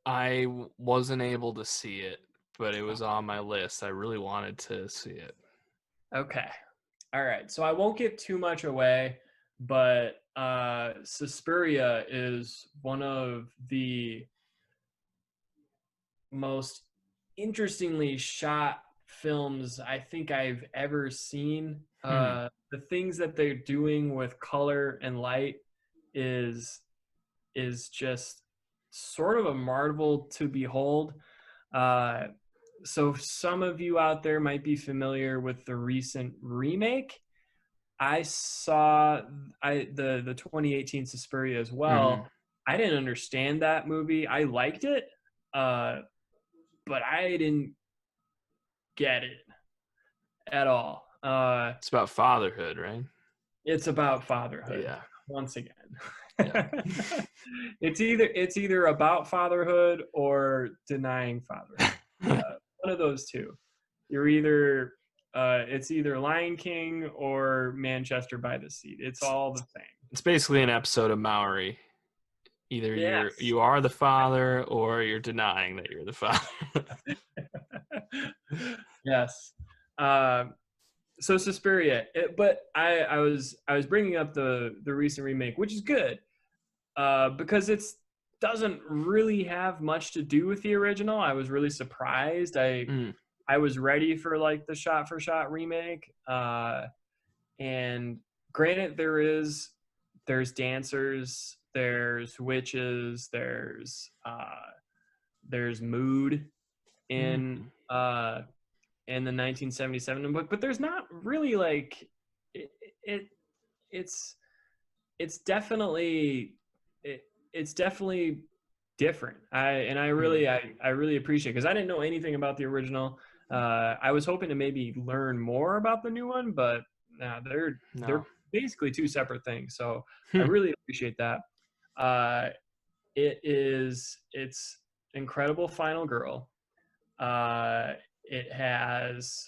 I wasn't able to see it, but it was on my list. I really wanted to see it. Okay. All right. So I won't give too much away, but Suspiria is one of the most interestingly shot films I think I've ever seen. The things that they're doing with color and light is just sort of a marvel to behold. So some of you out there might be familiar with the recent remake. I saw the 2018 Suspiria as well. I didn't understand that movie. I liked it, but I didn't get it at all. It's about fatherhood, right? It's about fatherhood. Yeah. Once again. Yeah. It's either about fatherhood or denying fatherhood. One of those two. You're either it's either Lion King or Manchester by the Sea. It's all the same. It's basically an episode of Maori. Either you are the father or you're denying that you're the father. Yes. So Suspiria, but I was bringing up the recent remake, which is good, because it doesn't really have much to do with the original. I was really surprised. I was ready for like the shot for shot remake, and granted, there's dancers, there's witches, there's mood in in the 1977 book, but there's not really like it's definitely it's definitely different. I really appreciate it because I didn't know anything about the original. I was hoping to maybe learn more about the new one, but they're basically two separate things. So I really appreciate that. It's Incredible Final Girl. It has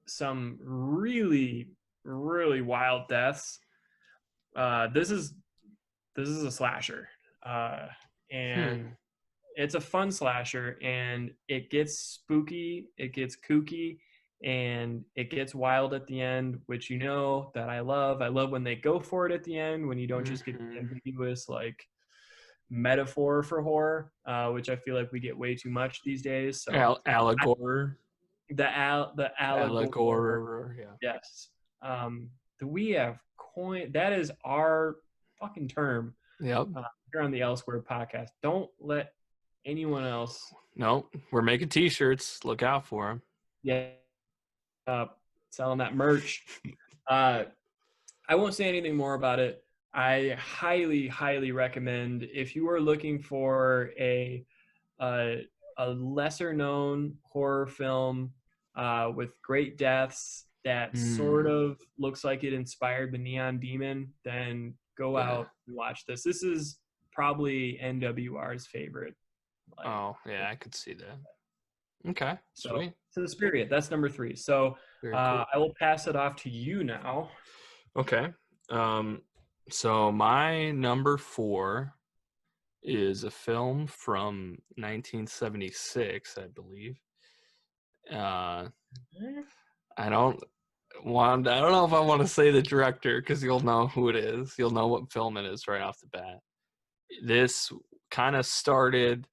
some really, really wild deaths. This is a slasher, and it's a fun slasher, and it gets spooky, it gets kooky, and it gets wild at the end, which you know that I love. I love when they go for it at the end, when you don't just get the ambiguous like metaphor for horror, which I feel like we get way too much these days. So Allegor. The Allegor, yeah. Yes. We have coined that is our fucking term. Yep. Here on the L-Squared podcast. Don't let anyone else. No, we're making T-shirts. Look out for them. Yeah. Selling that merch. I won't say anything more about it. I highly, highly recommend if you are looking for a lesser known horror film with great deaths that sort of looks like it inspired the Neon Demon, then go out and watch this. This is probably NWR's favorite. I could see that. Okay, sweet. So the Spirit, that's number 3. So cool. I will pass it off to you now. Okay. So my number 4 is a film from 1976, I believe. I don't know if I want to say the director because you'll know who it is. You'll know what film it is right off the bat. This kind of started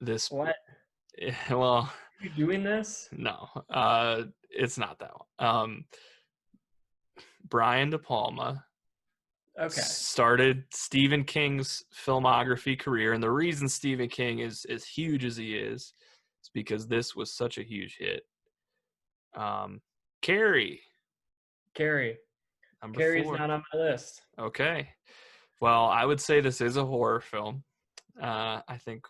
this. What? Well, are you doing this? No, it's not that one. Brian De Palma started Stephen King's filmography career, and the reason Stephen King is as huge as he is because this was such a huge hit. Carrie. Carrie's 4. Not on my list. Okay. Well, I would say this is a horror film. I think,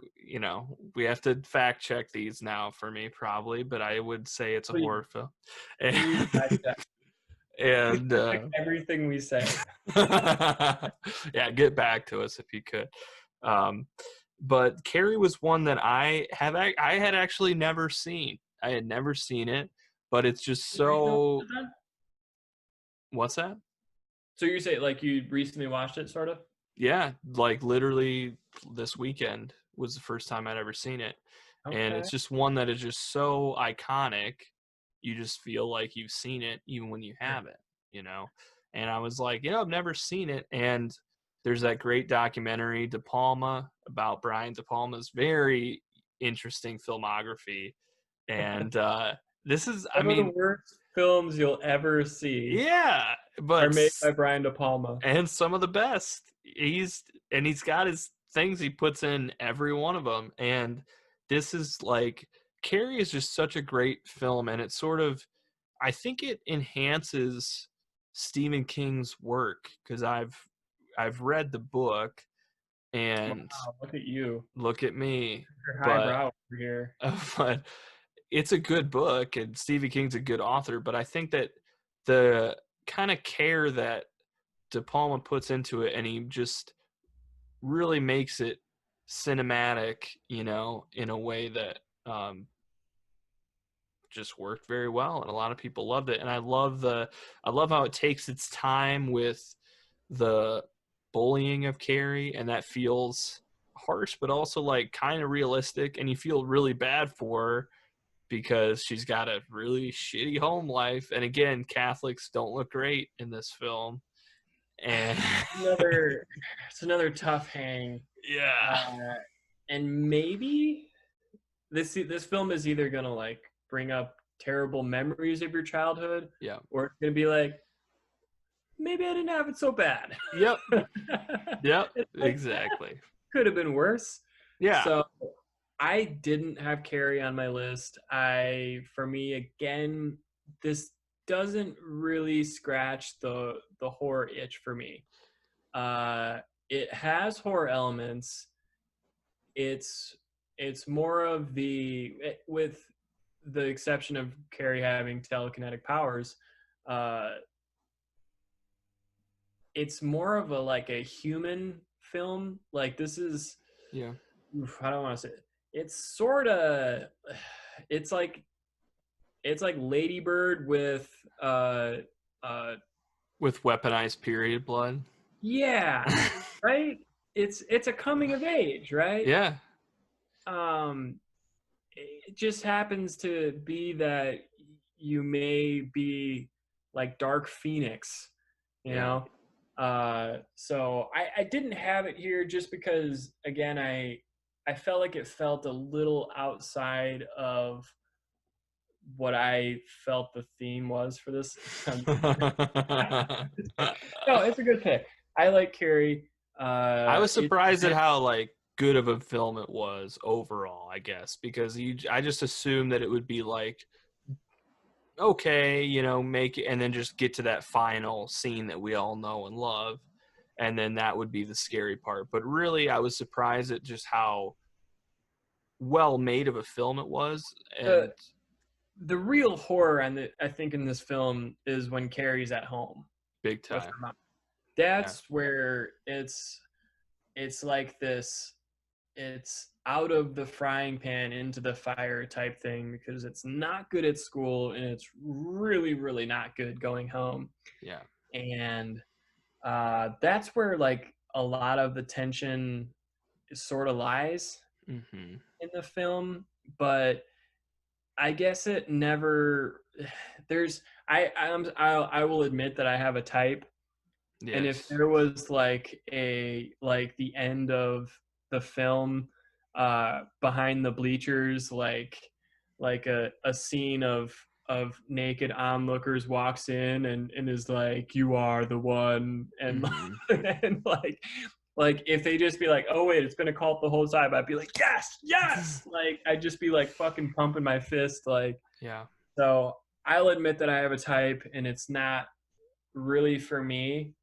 we have to fact check these now for me probably, but I would say it's a horror film. And everything we say. Yeah, get back to us if you could. But Carrie was one that I had actually never seen. I had never seen it, but it's just so. What's that? So you say like you recently watched it, sort of? Yeah, like literally this weekend was the first time I'd ever seen it. Okay. And it's just one that is just so iconic. You just feel like you've seen it even when you haven't, And I was like, I've never seen it. And there's that great documentary, De Palma, about Brian De Palma's very interesting filmography. And this is, one of the worst films you'll ever see. Yeah, but are made by Brian De Palma, and some of the best. He's got his things he puts in every one of them, and this is like Carrie is just such a great film, and it sort of, I think it enhances Stephen King's work because I've read the book, and wow, look at you, look at me, you're highbrow over here. But it's a good book, and Stephen King's a good author, but I think that the kind of care that De Palma puts into it, and he just really makes it cinematic, in a way that just worked very well, and a lot of people loved it. And I love how it takes its time with the bullying of Carrie, and that feels harsh, but also like kind of realistic, and you feel really bad for her because she's got a really shitty home life. And again, Catholics don't look great in this film. And it's another tough hang. Yeah. And maybe this film is either gonna like bring up terrible memories of your childhood, or it's gonna be like, maybe I didn't have it so bad. Yep. Exactly. Could have been worse. Yeah. So I didn't have Carrie on my list. For me, again, this doesn't really scratch the horror itch for me. It has horror elements. It's more of with the exception of Carrie having telekinetic powers. It's more of a human film. Like this is, Yeah. I don't want to say it. It's sort of, it's like Lady Bird with weaponized period blood. Yeah, right. It's a coming of age, right? Yeah. Um, it just happens to be that you may be like Dark Phoenix, you know. So I didn't have it here just because again I felt like it felt a little outside of what I felt the theme was for this. No, it's a good pick. I like Carrie. I was surprised at how like good of a film it was overall, I guess, because I just assumed that it would be like okay, you know, make it and then just get to that final scene that we all know and love, and then that would be the scary part. But really, I was surprised at just how well made of a film it was. And the real horror I think in this film is when Carrie's at home big with her time. mom. That's where it's like this, it's out of the frying pan into the fire type thing, because it's not good at school and it's really, really not good going home. Yeah. And that's where like a lot of the tension sort of lies Mm-hmm. in the film. But I guess it never, there's, I will admit that I have a type. Yes. And if there was like the end of the film, behind the bleachers, like a scene of naked onlookers walks in and is like, "You are the one," and and like if they just be like, "Oh wait, it's been a cult the whole time," I'd be like, "Yes, yes!" Like I'd just be like fucking pumping my fist, like. Yeah. So I'll admit that I have a type, and it's not really for me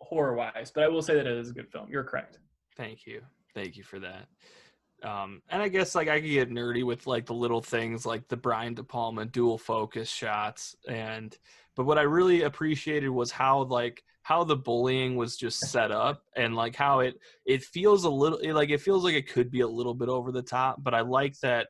horror wise, but I will say that it is a good film. You're correct. Thank you for that. And I guess like I could get nerdy with like the little things like the Brian De Palma dual focus shots, but what I really appreciated was how the bullying was just set up, and like how it feels it feels like it could be a little bit over the top, but I like that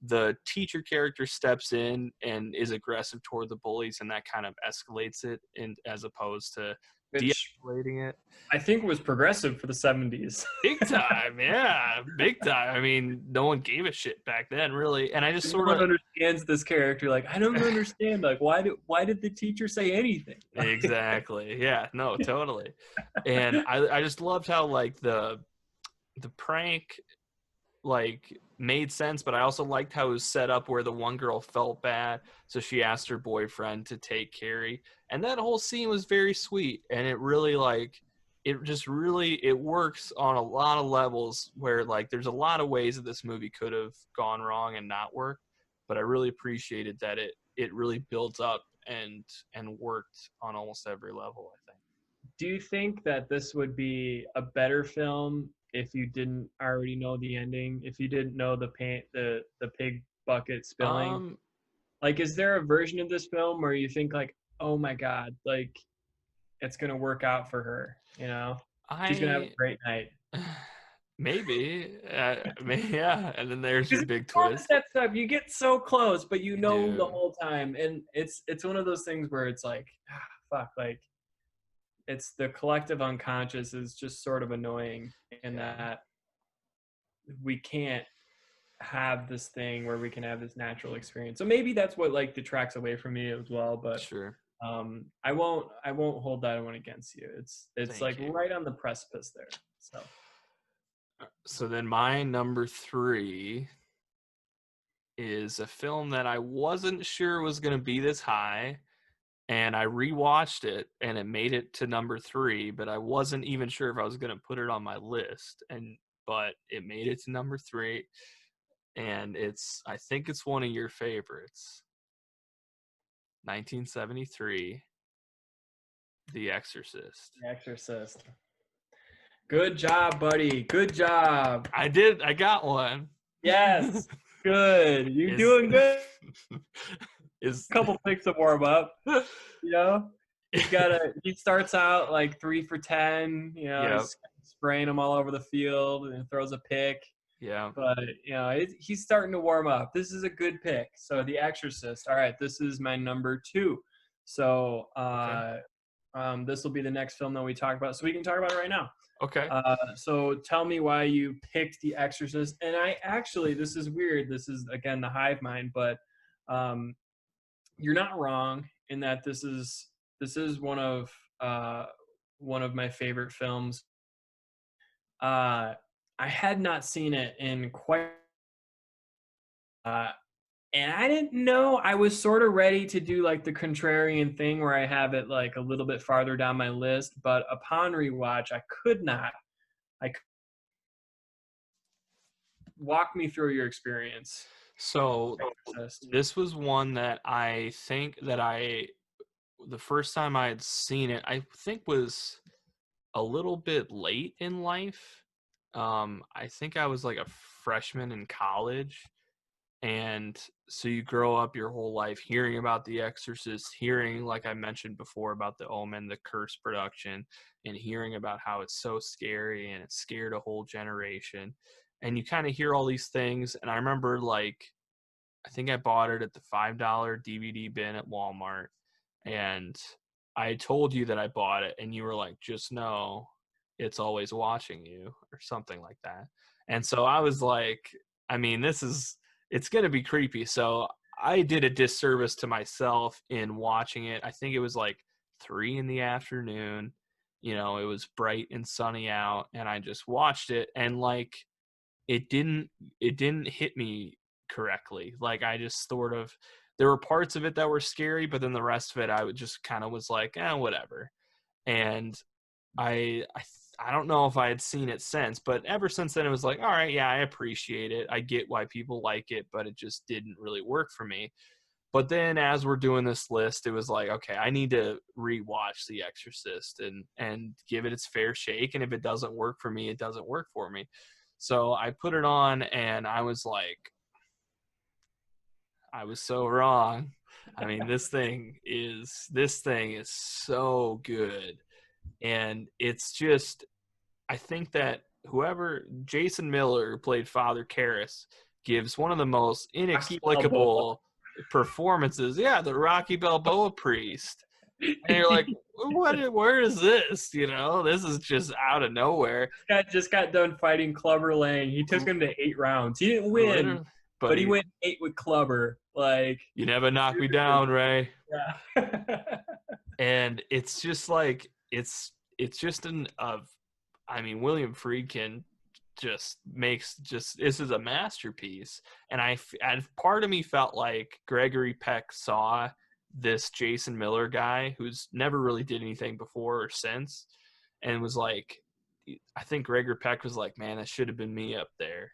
the teacher character steps in and is aggressive toward the bullies, and that kind of escalates it, and as opposed to de-escalating it. I think was progressive for the 70's. Big time, yeah, big time. I mean, no one gave a shit back then, really. And I just sort of understands this character. Like, I don't understand. Like, why did the teacher say anything? Exactly. Yeah. No. Totally. And I just loved how like the prank like made sense, but I also liked how it was set up where the one girl felt bad, so she asked her boyfriend to take Carrie, and that whole scene was very sweet, and it really it works on a lot of levels where like there's a lot of ways that this movie could have gone wrong and not worked, but I really appreciated that it really builds up and worked on almost every level, I think. Do you think that this would be a better film if you didn't already know the ending? If you didn't know the pig bucket spilling? Like, is there a version of this film where you think like, oh my God, like it's gonna work out for her, you know? She's gonna have a great night. Maybe, yeah. And then there's your big twist. That stuff, you get so close, but you know the whole time, and it's one of those things where it's like, fuck, like it's the collective unconscious is just sort of annoying in that we can't have this thing where we can have this natural experience. So maybe that's what like detracts away from me as well. But sure, I won't hold that one against you. It's like right on the precipice there. So then my number 3 is a film that I wasn't sure was going to be this high, and I rewatched it and it made it to number 3, but I wasn't even sure if I was going to put it on my list, but it made it to number 3. and I think it's one of your favorites. 1973, The Exorcist. The Exorcist. Good job, buddy. Good job. I got one. Yes. Good. You're doing good. A couple picks to warm up. He starts out like 3 for 10, he's spraying them all over the field and throws a pick. Yeah. But, he's starting to warm up. This is a good pick. So The Exorcist. All right, this is my number 2. So this will be the next film that we talk about. So we can talk about it right now. Okay. So tell me why you picked The Exorcist. And this is weird. This is, again, the hive mind, but you're not wrong in that this is one of my favorite films. I had not seen it in quite and I didn't know. I was sort of ready to do like the contrarian thing where I have it like a little bit farther down my list, but upon rewatch, I could not. Walk me through your experience. So this was one that I think that the first time I had seen it, I think was a little bit late in life. I think I was like a freshman in college. And so you grow up your whole life hearing about The Exorcist, hearing, like I mentioned before, about the Omen, the Curse production, and hearing about how it's so scary and it scared a whole generation. And you kind of hear all these things. And I remember, like, I think I bought it at the $5 DVD bin at Walmart. And I told you that I bought it, and you were like, just know it's always watching you, or something like that. And so I was like, I mean, it's going to be creepy. So I did a disservice to myself in watching it. I think it was like 3 p.m. It was bright and sunny out, and I just watched it, and like it didn't hit me correctly. Like I just sort of, there were parts of it that were scary, but then the rest of it I would just kind of was like, whatever. And I don't know if I had seen it since, but ever since then it was like, all right, yeah, I appreciate it. I get why people like it, but it just didn't really work for me. But then as we're doing this list, it was like, okay, I need to rewatch The Exorcist and give it its fair shake. And if it doesn't work for me, it doesn't work for me. So I put it on, and I was like, I was so wrong. I mean, this thing is so good. And it's just, I think that Jason Miller, who played Father Karras, gives one of the most inexplicable performances. Yeah, the Rocky Balboa priest. And you're like, where is this? This is just out of nowhere. This guy just got done fighting Clubber Lang. He took him to 8 rounds. He didn't win, but he went 8 with Clubber. Like, you never knock me down, Ray. Yeah. And it's just like, it's just William Friedkin this is a masterpiece. And part of me felt like Gregory Peck saw this Jason Miller guy who's never really did anything before or since, and was like, I think Gregory Peck was like, man, that should have been me up there.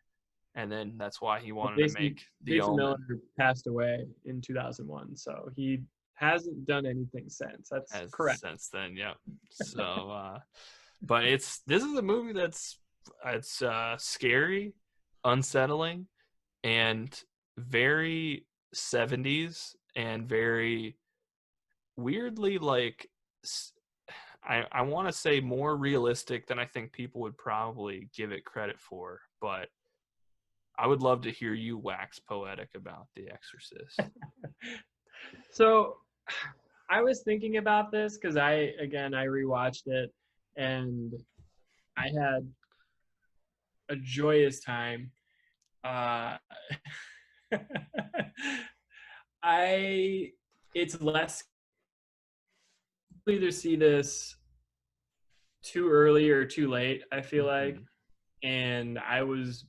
And then that's why he wanted to make the Jason Omen. Miller passed away in 2001, so he hasn't done anything since. That's correct. Since then, yeah. So, but this is a movie that's scary, unsettling, and very 70's, and very weirdly, like, I want to say more realistic than I think people would probably give it credit for, but I would love to hear you wax poetic about The Exorcist. So I was thinking about this because I rewatched it, and I had a joyous time. It's less, either see this too early or too late, I feel like, and I was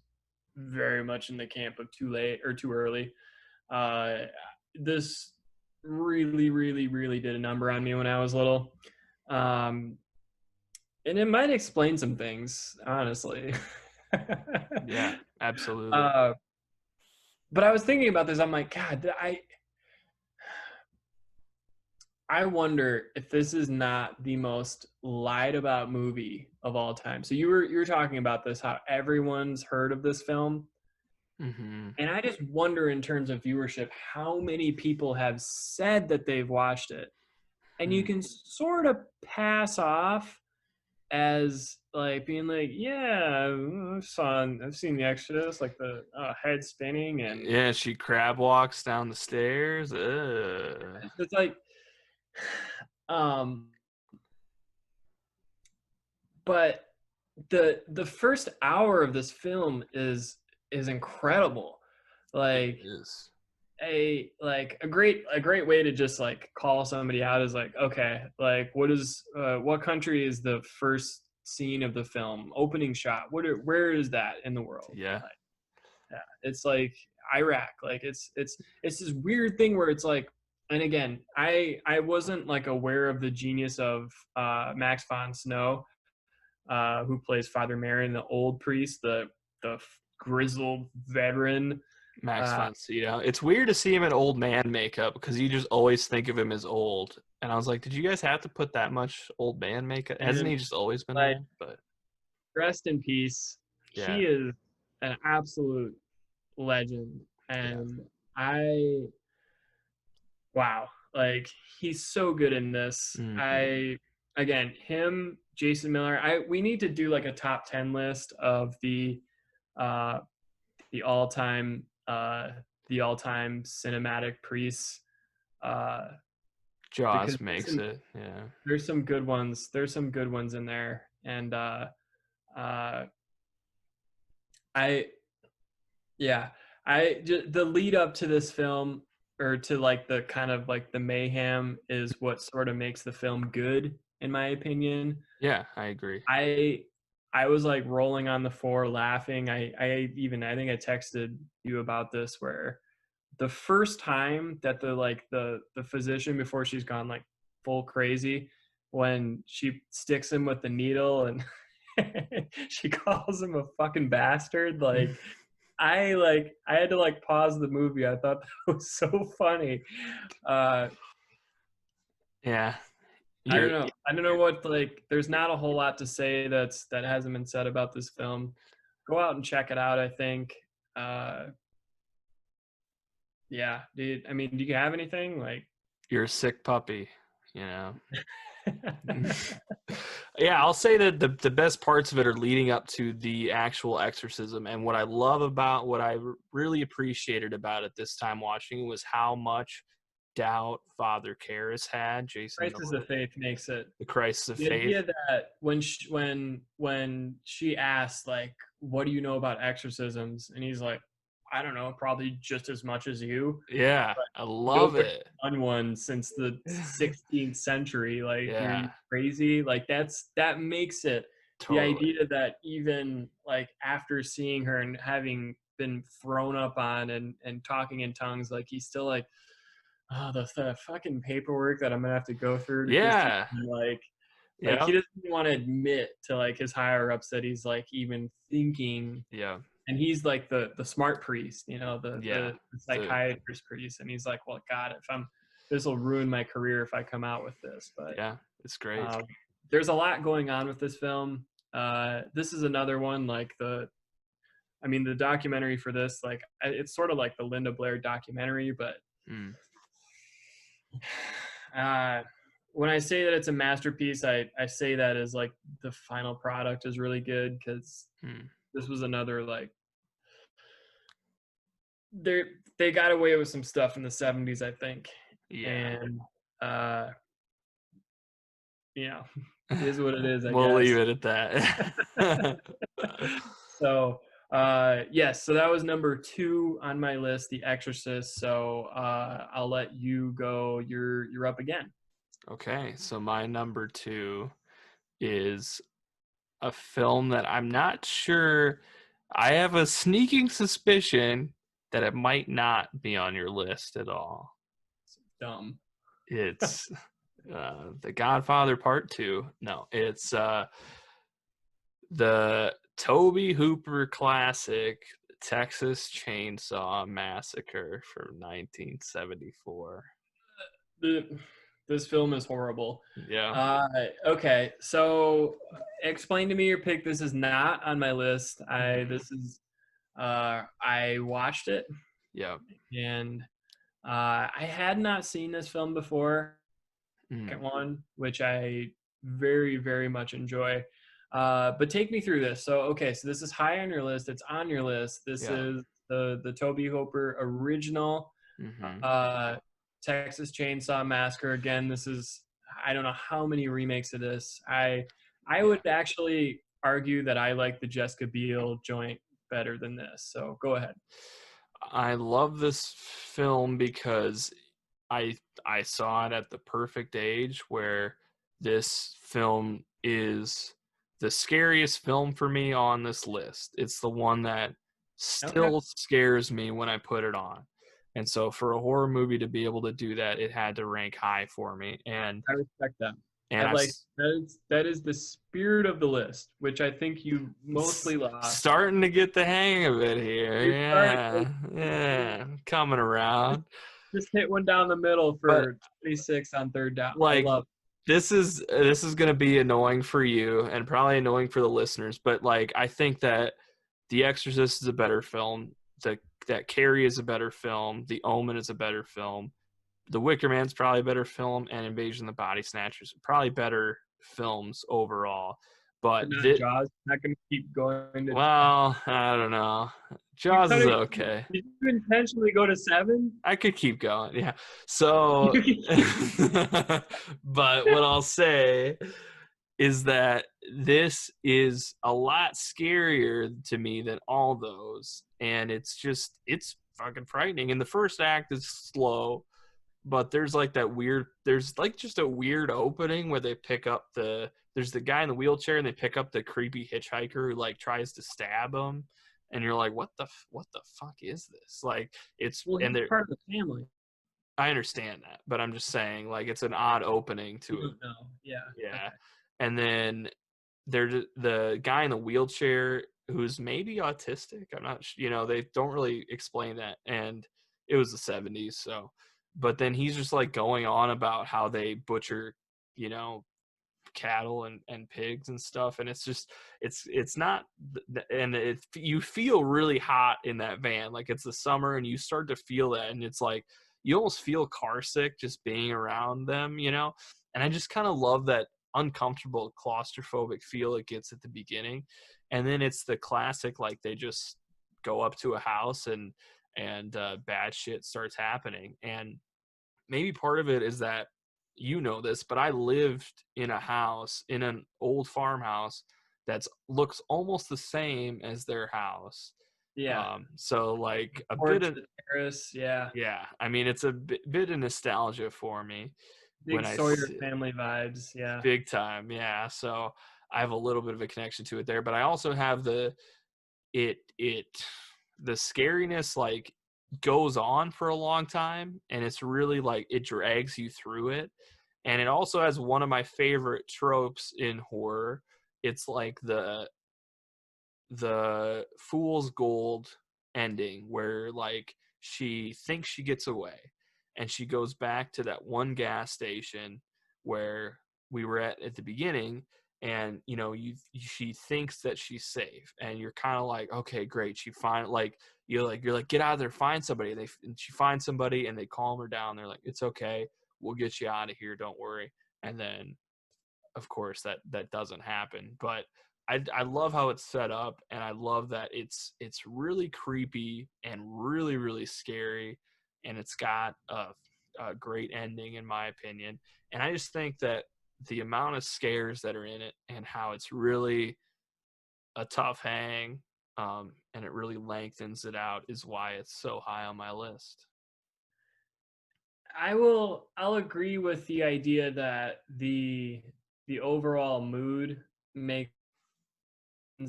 very much in the camp of too late or too early. This really, really, really did a number on me when I was little. And it might explain some things, honestly. Yeah, absolutely. But I was thinking about this. I'm like, God, I wonder if this is not the most lied about movie of all time. So you were talking about this, how everyone's heard of this film. Mm-hmm. And I just wonder, in terms of viewership, how many people have said that they've watched it. And you can sort of pass off as like being like, yeah, I've seen The Exorcist, like the head spinning, and Yeah, she crab walks down the stairs. it's like, um, but the first hour of this film is incredible. It Like is. a great way to just like call somebody out is like, okay, like what country is the first scene of the film, opening shot, where is that in the world? Yeah. Like, yeah, it's like Iraq. Like it's this weird thing where it's like, and again, I wasn't like aware of the genius of Max von Sydow, who plays Father Merrin, the old priest, the grizzled veteran. Max von Sydow. It's weird to see him in old man makeup because you just always think of him as old. And I was like, did you guys have to put that much old man makeup? Hasn't he just always been Like, old? But rest in peace. yeah, He is an absolute legend, yeah. and wow, like he's so good in this. Mm-hmm. Again, him, Jason Miller. We need to do like a top 10 list of uh, the all time cinematic priests, because Jaws makes it. Yeah. there's some good ones. There's some good ones in there, and uh, I yeah, the lead up to this film, or to like the kind of like the mayhem, is what sort of makes the film good, in my opinion. Yeah, I agree. I was like rolling on the floor laughing. I think I texted you about this, where the first time that the physician, before she's gone like full crazy, when she sticks him with the needle and she calls him a fucking bastard, like I had to like pause the movie. I thought that was so funny. Yeah. I You're don't know. I don't know what, like, there's not a whole lot to say that hasn't been said about this film. Go out and check it out, I think. Uh yeah, dude. I mean, do you have anything like you're a sick puppy, you know. Yeah, I'll say that the best parts of it are leading up to the actual exorcism, and what I love about what I really appreciated about it this time watching was how much doubt Father Karras had. Jason Crisis Miller, of Faith makes it. the crisis of The faith. idea that when she asked, like, what do you know about exorcisms, and he's like, I don't know, probably just as much as you. Yeah, But I no love one's it. done one since the 16th century. Like, are you Yeah, crazy? Like, that makes it, the totally. idea that even like after seeing her and having been thrown up on and talking in tongues, like he's still like, oh, the fucking paperwork that I'm gonna have to go through to just Yeah, even, like yeah, he doesn't want to admit to like his higher ups that he's like even thinking. yeah, And he's like the smart priest, yeah. the The psychiatrist priest, and he's like, well, God, if I'm this will ruin my career if I come out with this. But yeah, it's great. um, there's a lot going on with this film. This is another one, like I mean, the documentary for this, like, it's sort of like the Linda Blair documentary, but Mm, uh, when I say that it's a masterpiece, I say that as like the final product is really good, because mm. this was another like they they got away with some stuff in the 70's, I think, Yeah. and uh, you know, is what it is, I We'll guess. leave it at that. So yes, so that was number 2 on my list, The Exorcist. So I'll let you go. You're up again. Okay, so my number 2 is a film that I'm not sure. I have a sneaking suspicion that it might not be on your list at all. Dumb. It's The Godfather Part 2. No, it's the Tobe Hooper classic, Texas Chainsaw Massacre from 1974. This film is horrible. Yeah. Okay, so explain to me your pick. This is not on my list. I watched it. Yeah. And I had not seen this film before. Second one, which I very, very much enjoy. But take me through this. So, okay, so this is high on your list. It's on your list. This is the Toby Hooper original Texas Chainsaw Massacre. Again, this is, I don't know how many remakes of this. I would actually argue that I like the Jessica Biel joint better than this. So go ahead. I love this film because I saw it at the perfect age where this film is the scariest film for me on this list. It's the one that still scares me when I put it on. And so for a horror movie to be able to do that, it had to rank high for me. And I respect that. And that is the spirit of the list, which I think you mostly lost. Starting to get the hang of it here. Yeah, coming around. Just hit one down the middle for 26 on third down. Like, I love this is gonna be annoying for you and probably annoying for the listeners, but like I think that The Exorcist is a better film. That Carrie is a better film. The Omen is a better film. The Wicker Man's probably a better film, and Invasion of the Body Snatchers are probably better films overall. But Jaws not going to keep going to well, I don't know. Jaws is okay. Did you intentionally go to 7? I could keep going, yeah. So, but what I'll say is that this is a lot scarier to me than all those, and it's fucking frightening. And the first act is slow, but there's like just a weird opening where they pick up there's the guy in the wheelchair and they pick up the creepy hitchhiker who like tries to stab him, and you're like, what the fuck is this? Like, it's and they're part of the family. I understand that, but I'm just saying, like, it's an odd opening to it. No, yeah. Okay. And then there's the guy in the wheelchair who's maybe autistic. I'm not, they don't really explain that, and it was the 70s, so. But then he's just like going on about how they butcher, cattle and pigs and stuff, and it's just it's not, and you feel really hot in that van, like it's the summer, and you start to feel that, and it's like you almost feel car sick just being around them, and I just kind of love that uncomfortable claustrophobic feel it gets at the beginning. And then it's the classic, like, they just go up to a house and bad shit starts happening. And maybe part of it is that, this, but I lived in a house, in an old farmhouse that looks almost the same as their house. Yeah. So like a Porch, bit of the terrace, yeah. Yeah, I mean, it's a bit of nostalgia for me. Big Sawyer family vibes, yeah. Big time, yeah. So I have a little bit of a connection to it there, but I also have the scariness, like, goes on for a long time, and it's really like it drags you through it. And it also has one of my favorite tropes in horror. It's like the fool's gold ending where, like, she thinks she gets away and she goes back to that one gas station where we were at the beginning, and she thinks that she's safe, and you're kind of like, okay, great, you're like get out of there, find somebody. And she finds somebody, and they calm her down. They're like, it's okay, we'll get you out of here, don't worry. And then of course that doesn't happen. But I love how it's set up, and I love that it's really creepy and really, really scary, and it's got a great ending, in my opinion. And I just think that the amount of scares that are in it, and how it's really a tough hang, and it really lengthens it out, is why it's so high on my list. I'll agree with the idea that the overall mood makes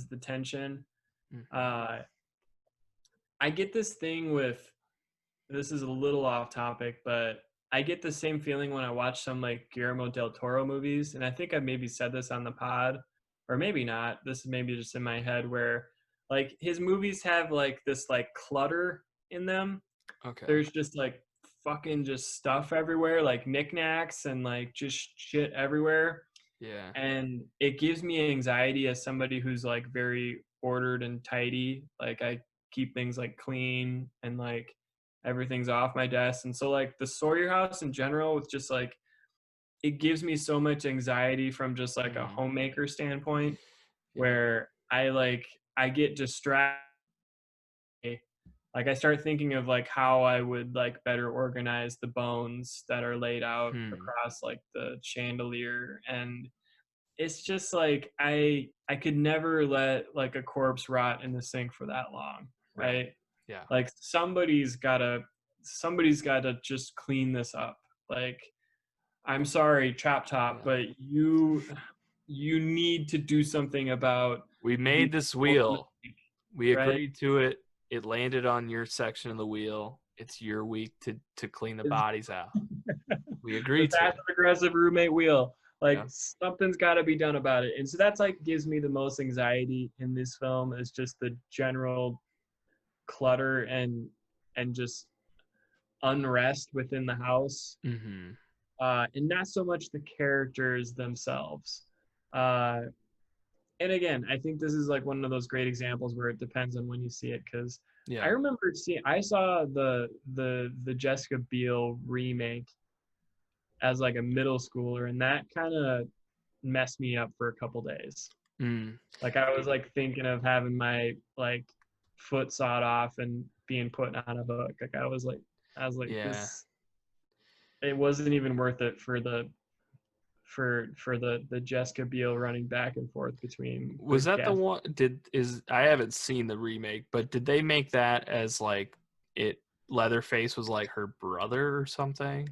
the tension. I get this thing with, this is a little off topic, but I get the same feeling when I watch some like Guillermo del Toro movies, and I think I've maybe said this on the pod, or maybe not. This is maybe just in my head, where like his movies have like this like clutter in them. Okay. There's just like fucking just stuff everywhere, like knickknacks and like just shit everywhere. Yeah. And it gives me anxiety as somebody who's like very ordered and tidy. Like I keep things like clean and like everything's off my desk. And so like the Sawyer house in general with just like it gives me so much anxiety from just like a homemaker standpoint where I get distracted. Like I start thinking of like how I would like better organize the bones that are laid out across like the chandelier. And it's just like I could never let like a corpse rot in the sink for that long, right? Yeah. Like somebody's gotta just clean this up. Like I'm sorry, Chop Top, but you need to do something about we made this wheel. We right? agreed to it. It landed on your section of the wheel. It's your week to clean the bodies out. We agreed The to it. passive aggressive roommate wheel. Like something's got to be done about it. And so that's like gives me the most anxiety in this film is just the general clutter and just unrest within the house. And not so much the characters themselves. And again, I think this is like one of those great examples where it depends on when you see it. Because I remember I saw the Jessica Biel remake as like a middle schooler, and that kind of messed me up for a couple days. Like I was like thinking of having my like foot sawed off and being put on a hook. Like I was like this. It wasn't even worth it for the Jessica Biel running back and forth between. Was that the one? I haven't seen the remake, but did they make that as like Leatherface was like her brother or something?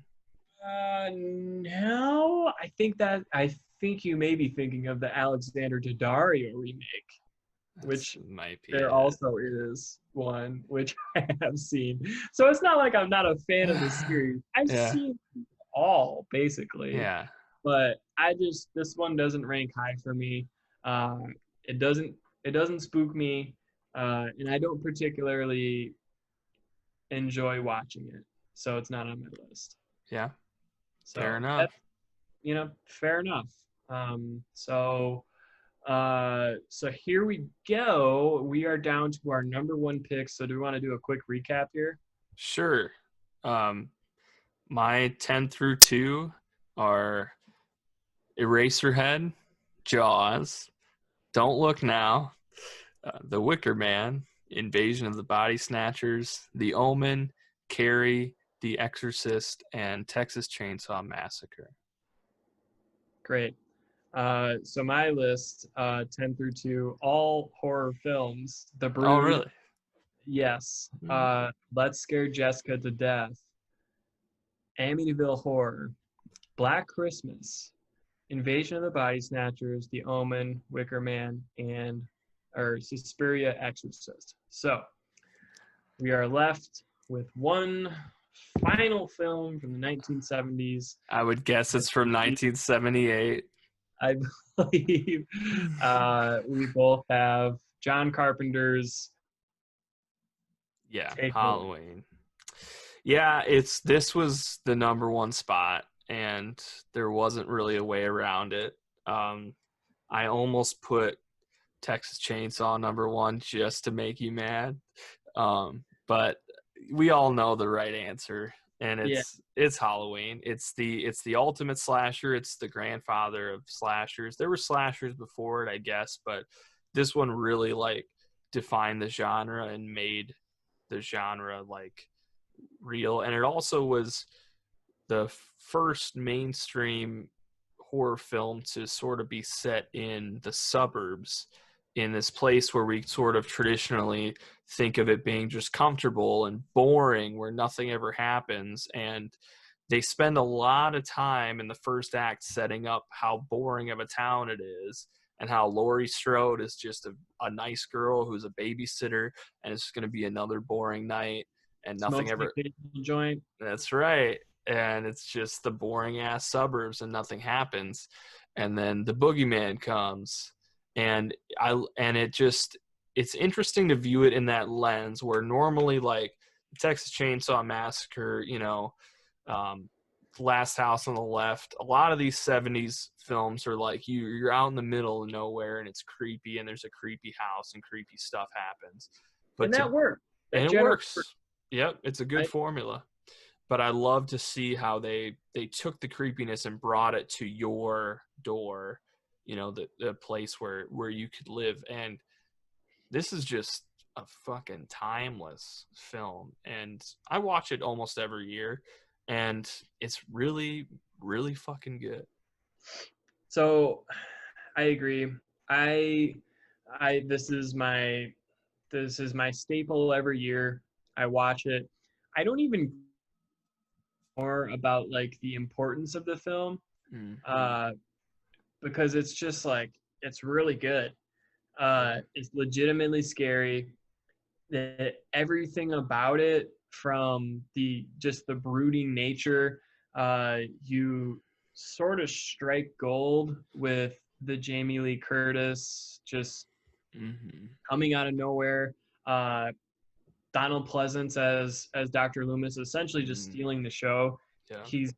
No, I think you may be thinking of the Alexander Daddario remake, which might be there also is one which I have seen. So it's not like I'm not a fan of the series. I've seen all basically. Yeah. But this one doesn't rank high for me. It doesn't spook me, and I don't particularly enjoy watching it, so it's not on my list. Yeah. So fair enough. Fair enough. So here we go. We are down to our number one pick. So do we want to do a quick recap here? Sure. My 10 through 2 are Eraserhead, Jaws, Don't Look Now, The Wicker Man, Invasion of the Body Snatchers, The Omen, Carrie, The Exorcist, and Texas Chainsaw Massacre. Great. So my list, 10 through 2, all horror films. The Brood. Oh, really? Yes. Let's Scare Jessica to Death. Amityville Horror. Black Christmas. Invasion of the Body Snatchers, The Omen, Wicker Man, and Suspiria Exorcist. So we are left with one final film from the 1970s. I would guess it's from 1978. I believe we both have John Carpenter's Halloween. Yeah, this was the number one spot, and there wasn't really a way around it. I almost put Texas Chainsaw number one just to make you mad, but we all know the right answer, and it's Halloween. It's the ultimate slasher. It's the grandfather of slashers. There were slashers before it, I guess, but this one really like defined the genre and made the genre like real. And it also was the first mainstream horror film to sort of be set in the suburbs, in this place where we sort of traditionally think of it being just comfortable and boring, where nothing ever happens. And they spend a lot of time in the first act setting up how boring of a town it is, and how Laurie Strode is just a nice girl who's a babysitter, and it's going to be another boring night, and nothing ever. Joint. That's right. And it's just the boring ass suburbs, and nothing happens. And then the boogeyman comes, and it it's interesting to view it in that lens where normally like Texas Chainsaw Massacre, you know, Last House on the Left, a lot of these 70s films are like you're out in the middle of nowhere and it's creepy and there's a creepy house and creepy stuff happens. And that worked. And it works. Worked. Yep, it's a good formula. But I love to see how they took the creepiness and brought it to your door, you know, the place where you could live. And this is just a fucking timeless film. And I watch it almost every year, and it's really, really fucking good. So I agree. This is my staple every year. I watch it. I don't even more about like the importance of the film, because it's just like it's really good. It's legitimately scary. Everything about it, from the brooding nature, you sort of strike gold with the Jamie Lee Curtis just coming out of nowhere. Donald Pleasance as Dr. Loomis, essentially just stealing the show. Yeah. He's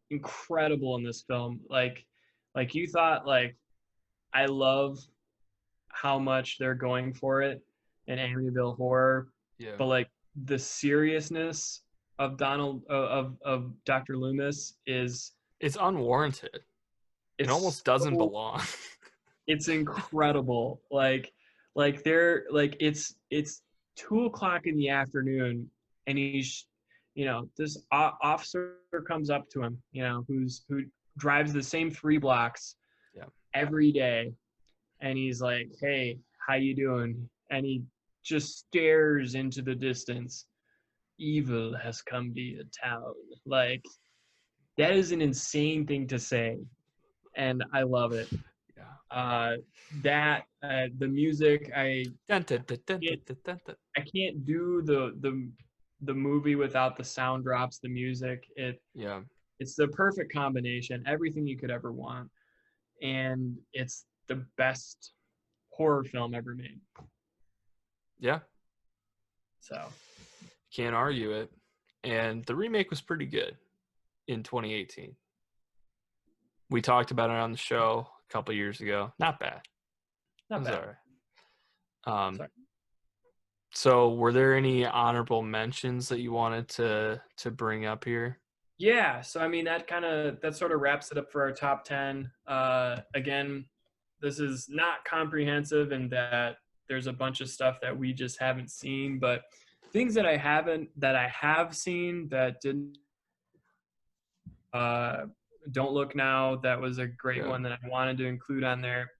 incredible in this film. Like you thought, like, I love how much they're going for it in Amityville Horror. Yeah. But like the seriousness of of Dr. Loomis it's unwarranted. It almost doesn't belong. It's incredible. Like they're like it's 2:00 in the afternoon, and he's, you know, this officer comes up to him, you know, who drives the same 3 blocks every day, and he's like, "Hey, how you doing?" And he just stares into the distance. "Evil has come to your town." Like, that is an insane thing to say, and I love it. The music, I can't do the movie without the sound drops, the music. It's the perfect combination, everything you could ever want, and it's the best horror film ever made. Yeah. So can't argue it. And the remake was pretty good in 2018. We talked about it on the show a couple years ago. Not bad. Not bad. All right. So were there any honorable mentions that you wanted to bring up here? Yeah. So, I mean, that sort of wraps it up for our top 10. Again, this is not comprehensive in that there's a bunch of stuff that we just haven't seen, but things that I have seen that didn't, Don't Look Now. That was a great one that I wanted to include on there.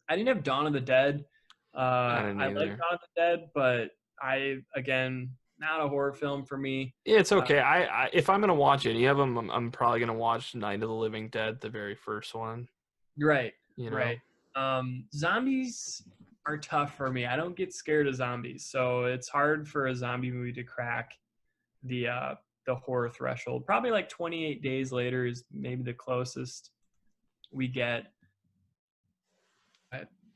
I didn't have Dawn of the Dead. I like Dawn of the Dead, but not a horror film for me. Yeah, it's okay. I if I'm gonna watch any of them, I'm probably gonna watch Night of the Living Dead, the very first one. Right. You know? Right. Zombies are tough for me. I don't get scared of zombies, so it's hard for a zombie movie to crack the horror threshold. Probably like 28 Days Later is maybe the closest we get.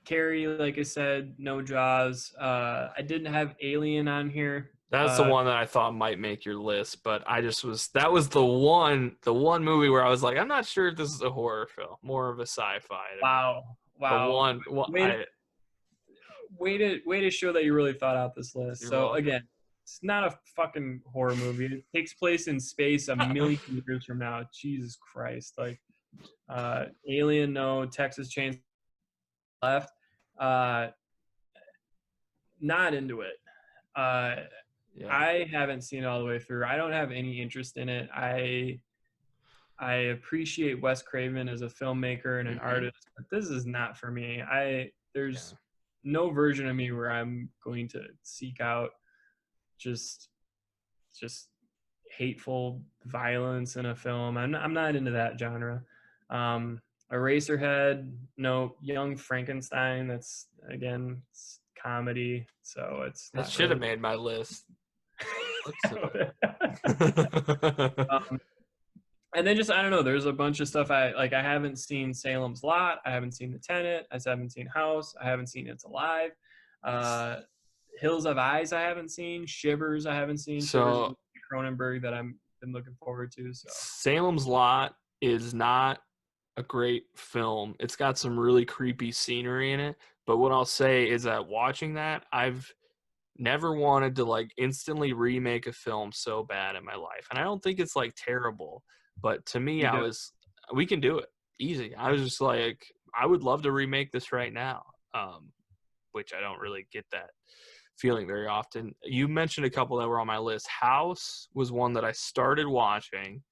Carrie, like I said, no Jaws. I didn't have Alien on here. That's the one that I thought might make your list, but that was the one movie where I was like, I'm not sure if this is a horror film, more of a sci-fi. Wow. Way to show that you really thought out this list. So again, it's not a fucking horror movie. It takes place in space a million years from now. Jesus Christ. Like, Alien, no. Texas Chainsaw left. Not into it. I haven't seen it all the way through. I don't have any interest in it. I appreciate Wes Craven as a filmmaker and an artist, but this is not for me. There's no version of me where I'm going to seek out just hateful violence in a film. I'm not into that genre. Eraserhead, no. Young Frankenstein, that's, again, it's comedy, so it's not. That should have made my list. And then just, I don't know, there's a bunch of stuff I haven't seen. Salem's Lot, I haven't seen The Tenant, I haven't seen House, I haven't seen It's Alive. Hills Have Eyes I haven't seen. Shivers I haven't seen. Shivers is Cronenberg that I'm been looking forward to. So Salem's Lot is not a great film. It's got some really creepy scenery in it. But what I'll say is that watching that, I've never wanted to like instantly remake a film so bad in my life. And I don't think it's like terrible. But to me, we can do it easy. I was just like, I would love to remake this right now. Which I don't really get that feeling very often. You mentioned a couple that were on my list. House was one that I started watching,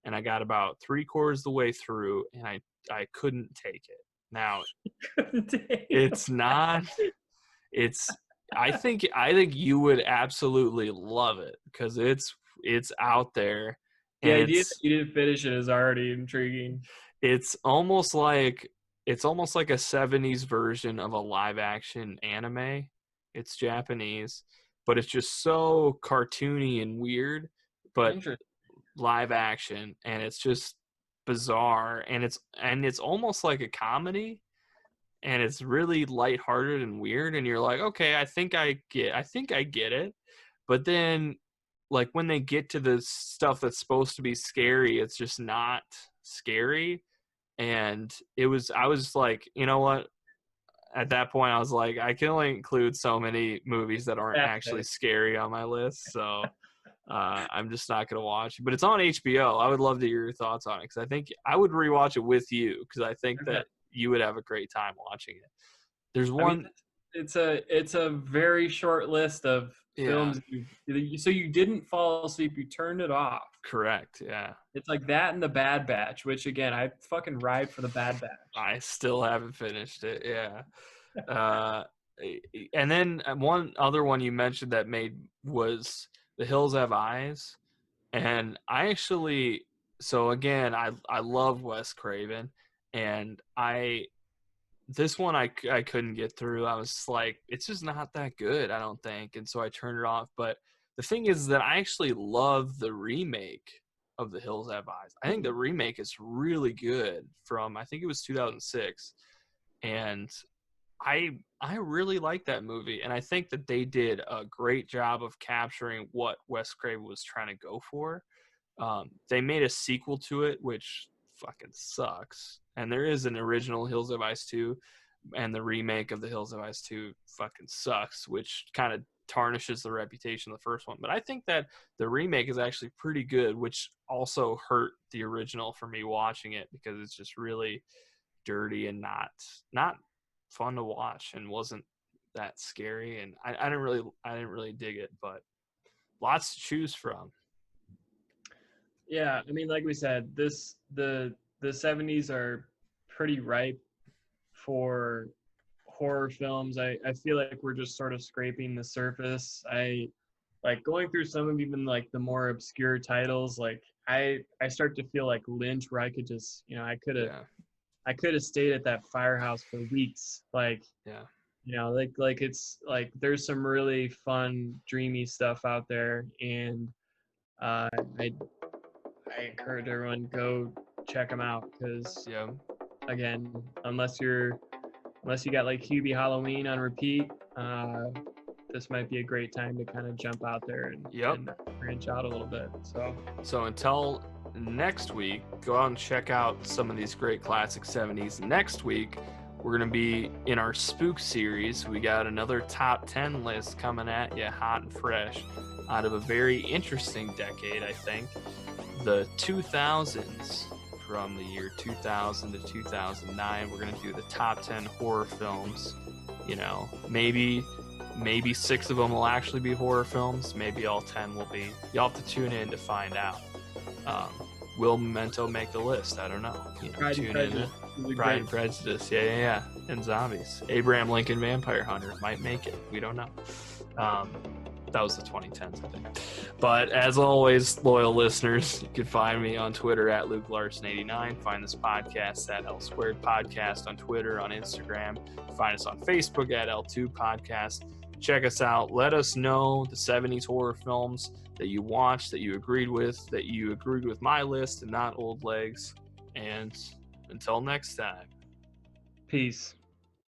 and I got about 3/4 the way through, and I couldn't take it. Now, it's not. It's. I think you would absolutely love it because it's out there. The idea that you didn't finish it is already intriguing. It's almost like a 70's version of a live action anime. It's Japanese, but it's just so cartoony and weird, but live action, and it's just bizarre, and it's almost like a comedy, and it's really lighthearted and weird, and you're like, okay, I think I get it. But then like when they get to the stuff that's supposed to be scary, it's just not scary. And I was like, you know what? At that point, I was like, I can only include so many movies that aren't actually scary on my list. So I'm just not going to watch it. But it's on HBO. I would love to hear your thoughts on it because I think I would rewatch it with you because I think that you would have a great time watching it. There's one. I mean, it's a very short list of films. So you didn't fall asleep. You turned it off. Correct. Yeah. It's like that and The Bad Batch, which again, I fucking ride for The Bad Batch. I still haven't finished it. Yeah. And then one other one you mentioned that was The Hills Have Eyes. And I actually, so again, I love Wes Craven, and this one I couldn't get through. I was like, it's just not that good, I don't think. And so I turned it off. But the thing is that I actually love the remake of The Hills Have Eyes. I think the remake is really good from, I think it was 2006. And I really like that movie. And I think that they did a great job of capturing what Wes Craven was trying to go for. They made a sequel to it, which fucking sucks. And there is an original Hills Have Eyes 2, and the remake of The Hills Have Eyes 2 fucking sucks, which kind of tarnishes the reputation of the first one. But I think that the remake is actually pretty good, which also hurt the original for me watching it because it's just really dirty and not fun to watch and wasn't that scary. And I didn't really dig it, but lots to choose from. Yeah, I mean, like we said, the 70s are pretty ripe for horror films. I feel like we're just sort of scraping the surface. I like going through some of even like the more obscure titles. Like I start to feel like Lynch, where I could just, I could have stayed at that firehouse for weeks. Like, like it's like there's some really fun, dreamy stuff out there, and I encourage everyone go check them out because again, unless you got like Hubie Halloween on repeat, this might be a great time to kind of jump out there and branch out a little bit. So until next week, go out and check out some of these great classic 70s. Next week, we're going to be in our Spook Series. We got another top 10 list coming at you hot and fresh out of a very interesting decade, I think. The 2000s, from the year 2000 to 2009. We're going to do the top 10 horror films. Maybe 6 of them will actually be horror films. Maybe all 10 will be. You'll have to tune in to find out. Will Memento make the list? I don't know. Pride and Prejudice. Yeah. And Zombies. Abraham Lincoln Vampire Hunter might make it. We don't know. That was the 2010s, I think. But as always, loyal listeners, you can find me on Twitter at LukeLarson89. Find this podcast at L-Squared Podcast on Twitter, on Instagram. Find us on Facebook at L2 Podcast. Check us out. Let us know the 70s horror films that you watched, that you agreed with my list and not old legs. And until next time. Peace.